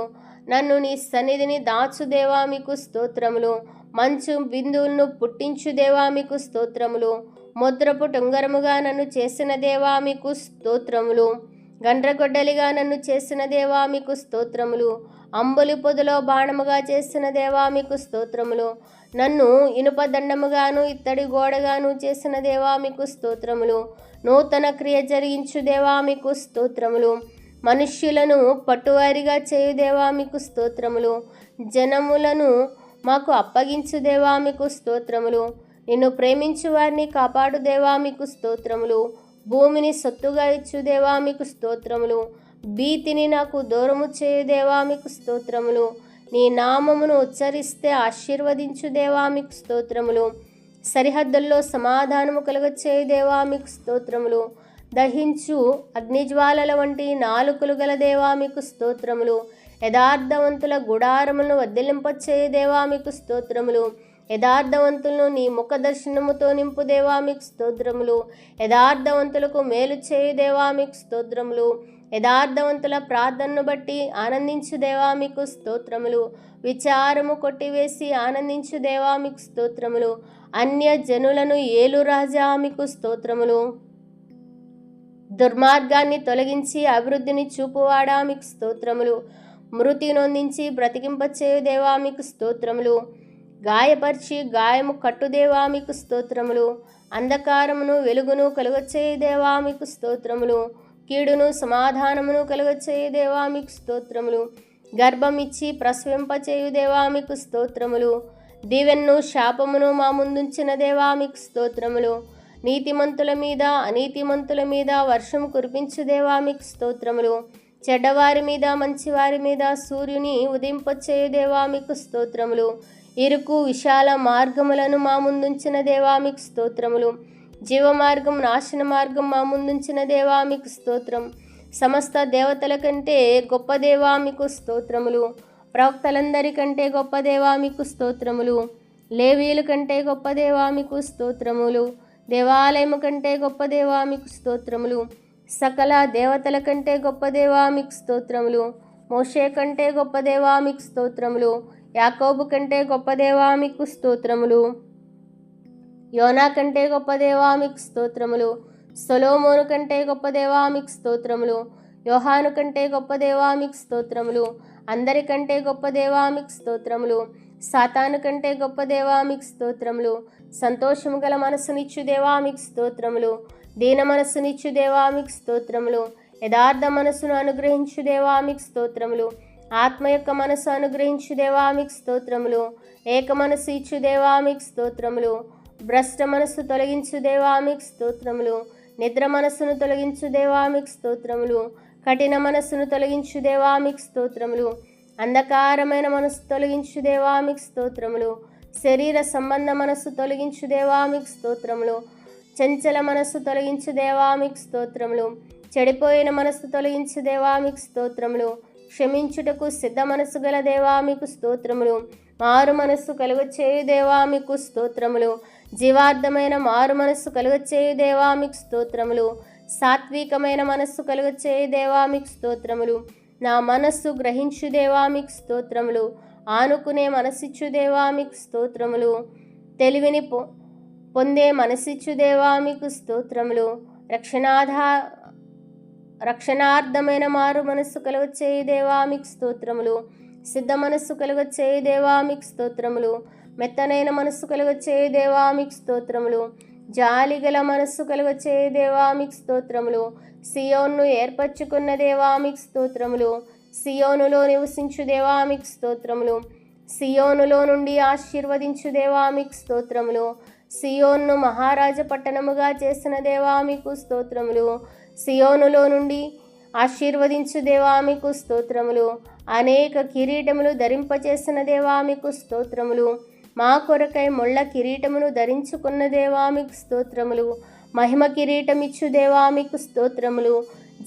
నన్ను నీ సన్నిధిని దాచు దేవా మీకు స్తోత్రములు. మంచు బిందువులను పుట్టించు దేవా మీకు స్తోత్రములు. ముద్రపు టొంగరముగా నన్ను చేసిన దేవా మీకు స్తోత్రములు. గండ్రగొడ్డలిగా నన్ను చేసిన దేవా మీకు స్తోత్రములు. అంబులి పొదలో బాణముగా చేసిన దేవా మీకు స్తోత్రములు. నన్ను ఇనుప దండముగాను ఇత్తడి గోడగాను చేసిన దేవా మీకు స్తోత్రములు. నూతన క్రియ జరిగించు దేవా మీకు స్తోత్రములు. మనుష్యులను పట్టువారిగా చేయు దేవా మీకు స్తోత్రములు. జనములను మాకు అప్పగించు దేవా మీకు స్తోత్రములు. నిన్ను ప్రేమించు వారిని కాపాడు దేవా మీకు స్తోత్రములు. భూమిని సొత్తుగా ఇచ్చు దేవా మీకు స్తోత్రములు. భీతిని నాకు దూరము చేయు దేవా మీకు స్తోత్రములు. నీ నామమును ఉచ్చరిస్తే ఆశీర్వదించు దేవా మీకు స్తోత్రములు. సరిహద్దుల్లో సమాధానము కలుగచేయు దేవా మీకు స్తోత్రములు. దహించు అగ్నిజ్వాలల వంటి నాలుకలు గల దేవా మీకు స్తోత్రములు. యథార్థవంతుల గుడారములను వర్ధిల్లింపచేయు దేవా మీకు స్తోత్రములు. యథార్థవంతులను నీ ముఖ దర్శనముతో నింపు దేవా మీకు స్తోత్రములు. యథార్థవంతులకు మేలు చేయు దేవా మీకు స్తోత్రములు. యథార్థవంతుల ప్రార్థనను బట్టి ఆనందించు దేవా మీకు స్తోత్రములు. విచారము కొట్టివేసి ఆనందించు దేవా మీకు స్తోత్రములు. అన్య జనులను ఏలు రాజా మీకు స్తోత్రములు. దుర్మార్గాన్ని తొలగించి అభివృద్ధిని చూపువాడా మీకు స్తోత్రములు. మృతి నొందించి బ్రతికింపచేయు దేవా మీకు స్తోత్రములు. గాయపరిచి గాయము కట్టుదేవా మీకు స్తోత్రములు. అంధకారమును వెలుగును కలుగచేయు దేవా మీకు స్తోత్రములు. కీడును సమాధానమును కలుగచేయు దేవా మీకు స్తోత్రములు. గర్భమిచ్చి ప్రసవింపచేయు దేవా మీకు స్తోత్రములు. దీవెన్ను శాపమును మా ముందుంచిన దేవా మీకు స్తోత్రములు. నీతిమంతుల మీద అనీతిమంతుల మీద వర్షం కురిపించు దేవా మీకు స్తోత్రములు. చెడ్డవారి మీద మంచివారి మీద సూర్యుని ఉదయింపచేయు దేవా మీకు స్తోత్రములు. ఇరుకు విశాల మార్గములను మా ముందుంచిన దేవా మీకు స్తోత్రములు. జీవమార్గం నాశన మార్గం మా ముందుంచిన దేవా మీకు స్తోత్రం. సమస్త దేవతల కంటే గొప్ప దేవా మీకు స్తోత్రములు. ప్రవక్తలందరికంటే గొప్ప దేవా మీకు స్తోత్రములు. లేవీయుల కంటే గొప్ప దేవా మీకు స్తోత్రములు. దేవాలయము కంటే గొప్ప దేవా మీకు స్తోత్రములు. సకల దేవతల కంటే గొప్ప దేవా మీకు స్తోత్రములు. మోషే కంటే గొప్ప దేవా మీకు స్తోత్రములు. యాకోబు కంటే గొప్ప దేవా మీకు స్తోత్రములు. యోనా కంటే గొప్ప దేవా మీకు స్తోత్రములు. సొలొమోను కంటే గొప్ప దేవా మీకు స్తోత్రములు. యోహాను కంటే గొప్ప దేవా మీకు స్తోత్రములు. అందరికంటే గొప్ప దేవా మీకు స్తోత్రములు. సాతాను కంటే గొప్ప దేవా మీకు స్తోత్రములు. సంతోషము గల మనస్సునిచ్చు దేవా మీకు స్తోత్రములు. దీన మనస్సునిచ్చు దేవా మీకు స్తోత్రములు. యథార్థ మనస్సును అనుగ్రహించు దేవా మీకు స్తోత్రములు. ఆత్మ యొక్క మనస్సు అనుగ్రహించు దేవా మీకు స్తోత్రములు. ఏక మనస్సు ఇచ్చు దేవా మీకు స్తోత్రములు. భ్రష్ట మనస్సు తొలగించు దేవా మీకు స్తోత్రములు. నిద్ర మనస్సును తొలగించు దేవా మీకు స్తోత్రములు. కఠిన మనస్సును తొలగించు దేవా మీకు స్తోత్రములు. అంధకారమైన మనస్సు తొలగించు దేవా మీకు స్తోత్రములు. శరీర సంబంధ మనస్సు తొలగించు దేవా మీకు స్తోత్రములు. చంచల మనస్సు తొలగించు దేవా మీకు స్తోత్రములు. చెడిపోయిన మనస్సు తొలగించు దేవా మీకు స్తోత్రములు. క్షమించుటకు సిద్ధ మనస్సు గల దేవా మీకు స్తోత్రములు. మారు మనస్సు కలుగచేయు దేవా మీకు స్తోత్రములు. జీవార్థమైన మారు మనస్సు కలుగచేయు దేవా మీకు స్తోత్రములు. సాత్వికమైన మనస్సు కలుగచేయు దేవా మీకు స్తోత్రములు. నా మనస్సు గ్రహించు దేవా మీకు స్తోత్రములు. ఆనుకునే మనసిచ్చు దేవా మీకు స్తోత్రములు. తెలివిని పొందే మనసిచ్చు దేవా మీకు స్తోత్రములు. రక్షణార్థమైన మారు మనస్సు కలుగచేయు దేవా మీకు స్తోత్రములు. సిద్ధ మనస్సు కలుగచేయు దేవా మీకు స్తోత్రములు. మెత్తనైన మనస్సు కలుగచేయు దేవా మీకు స్తోత్రములు. జాలిగల మనస్సు కలుగచేయు దేవా మీకు స్తోత్రములు. సియోన్ను ఏర్పరచుకున్న దేవా మీకు స్తోత్రములు. సియోనులో నివసించు దేవా మీకు స్తోత్రములు. సియోనులో నుండి ఆశీర్వదించు దేవా మీకు స్తోత్రములు. సియోన్ను మహారాజ పట్టణముగా చేసిన దేవా మీకు స్తోత్రములు. సియోనులో నుండి ఆశీర్వదించు దేవా మీకు స్తోత్రములు. అనేక కిరీటములు ధరింపచేసిన దేవా మీకు స్తోత్రములు. మా కొరకై ముళ్ళ కిరీటమును ధరించుకున్న దేవా మీకు స్తోత్రములు. మహిమ కిరీటమిచ్చు దేవా మీకు స్తోత్రములు.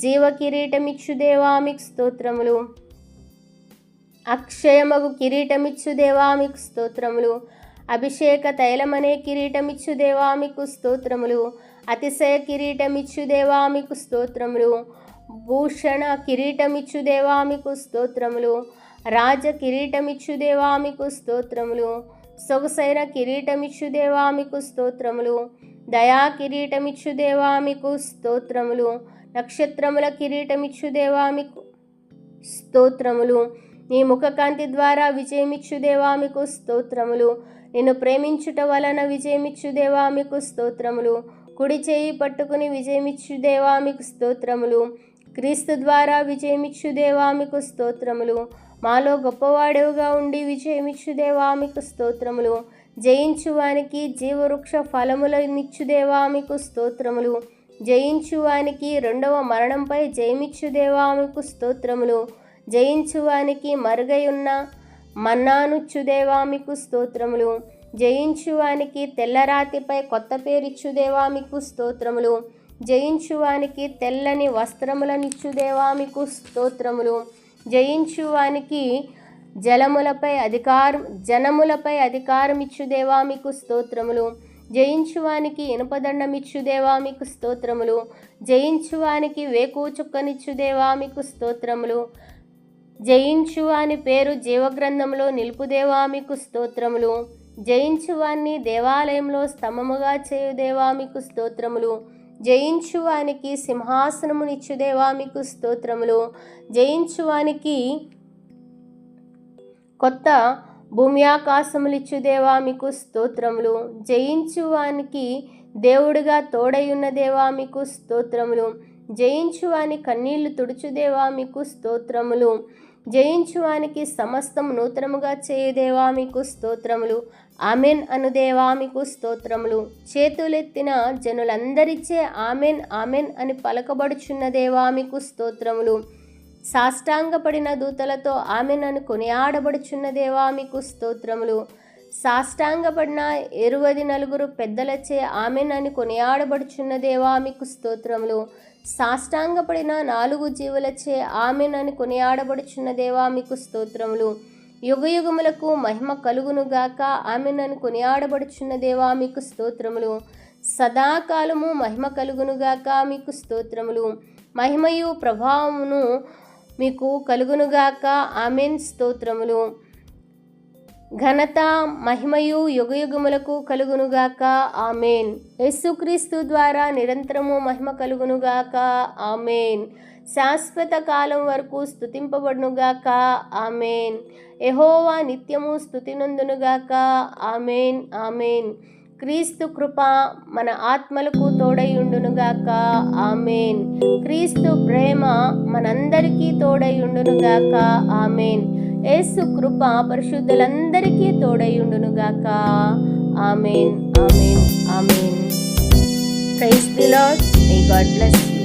జీవ కిరీటమిచ్చు దేవా మీకు స్తోత్రములు. అక్షయమగు కిరీటమిచ్చు దేవా మీకు స్తోత్రములు. అభిషేక తైలమనే కిరీటమిచ్చు దేవా మీకు స్తోత్రములు. అతిశయ కిరీటమిచ్చు దేవా మీకు స్తోత్రములు. భూషణ కిరీటమిచ్చు దేవా మీకు స్తోత్రములు. రాజ కిరీటమిచ్చు దేవా మీకు స్తోత్రములు. సొగసైన కిరీటమిచ్చు దేవా మీకు స్తోత్రములు. దయా కిరీటమిచ్చు దేవా మీకు స్తోత్రములు. నక్షత్రముల కిరీటమిచ్చు దేవా మీకు స్తోత్రములు. నీ ముఖకాంతి ద్వారా విజయమిచ్చు దేవా మీకు స్తోత్రములు. నిన్ను ప్రేమించుట వలన విజయమిచ్చు దేవా మీకు స్తోత్రములు. కుడి చేయి పట్టుకుని విజయమిచ్చు దేవా మీకు స్తోత్రములు. క్రీస్తు ద్వారా విజయమిచ్చు దేవా మీకు స్తోత్రములు. మాలో గొప్పవాడవుగా ఉండి విజయమిచ్చు దేవా మీకు స్తోత్రములు. జయించువానికి జీవవృక్ష ఫలములనిచ్చు దేవా మీకు స్తోత్రములు. జయించువానికి రెండవ మరణంపై జయమిచ్చు దేవా మీకు స్తోత్రములు. జయించువానికి మరుగయున్న మన్నానుచ్చు దేవా మీకు స్తోత్రములు. జయించువానికి తెల్లరాతిపై కొత్త పేరిచ్చు దేవా మీకు స్తోత్రములు. జయించువానికి తెల్లని వస్త్రములనిచ్చు దేవా మీకు స్తోత్రములు. జయించువానికి జనములపై అధికారమిచ్చు దేవా మీకు స్తోత్రములు. జయించువానికి ఇనుపదండమిచ్చు దేవా మీకు స్తోత్రములు. జయించువానికి వేకు చుక్కనిచ్చు దేవా మీకు స్తోత్రములు. జయించువాని పేరు జీవగ్రంథంలో నిలుపుదేవా మీకు స్తోత్రములు. జయించువాన్ని దేవాలయంలో స్తంభముగా చేయుదేవా మీకు స్తోత్రములు. జయించువానికి సింహాసనమునిచ్చుదేవా మీకు స్తోత్రములు. జయించువానికి కొత్త భూమి ఆకాశములిచ్చుదేవా మీకు స్తోత్రములు. జయించువానికి దేవుడిగా తోడయున్న దేవా మీకు స్తోత్రములు. జయించువాని కన్నీళ్లు తుడుచుదేవా మీకు స్తోత్రములు. జయించువానికి సమస్తం నూతనముగా చేయుదేవా మీకు స్తోత్రములు. ఆమెన్ అనుదేవా మీకు స్తోత్రములు. చేతులెత్తిన జనులందరిచే ఆమెన్ ఆమెన్ అని పలకబడుచున్న దేవా మీకు స్తోత్రములు. సాష్టాంగపడిన దూతలతో ఆమెన్ అని కొనియాడబడుచున్న దేవా మీకు స్తోత్రములు. సాష్టాంగపడిన 24 పెద్దలచే ఆమెన్ అని కొనియాడబడుచున్న దేవా మీకు స్తోత్రములు. సాష్టాంగపడిన 4 జీవులచే ఆమెన్ అని కొనియాడబడుచున్న దేవా మీకు స్తోత్రములు. యుగయుగములకు మహిమ కలుగునుగాక ఆమెన్ అని కొనియాడబడుచున్న దేవా మీకు స్తోత్రములు. సదాకాలము మహిమ కలుగునుగాక మీకు స్తోత్రములు. మహిమయు ప్రభావమును మీకు కలుగునుగాక ఆమెన్ స్తోత్రములు. ఘనత మహిమయు యుగయుగములకు కలుగునుగాక ఆమెన్. యేసుక్రీస్తు ద్వారా నిరంతరము మహిమ కలుగునుగాక ఆమెన్. శాశ్వత కాలం వరకు స్తుతింపబడునుగాక ఆమెన్. యెహోవా నిత్యము స్తుతినందునుగాక ఆమెన్ ఆమెన్. క్రీస్తు కృప మన ఆత్మలకు తోడయుండునుగాక ఆమెన్. క్రీస్తు ప్రేమ మనందరికీ తోడయుండునుగాక ఆమెన్. యేసు కృప పరిశుద్ధులందరికీ తోడయుండునుగాక ఆమెన్ ఆమెన్ ఆమెన్. Praise the Lord. May God bless you.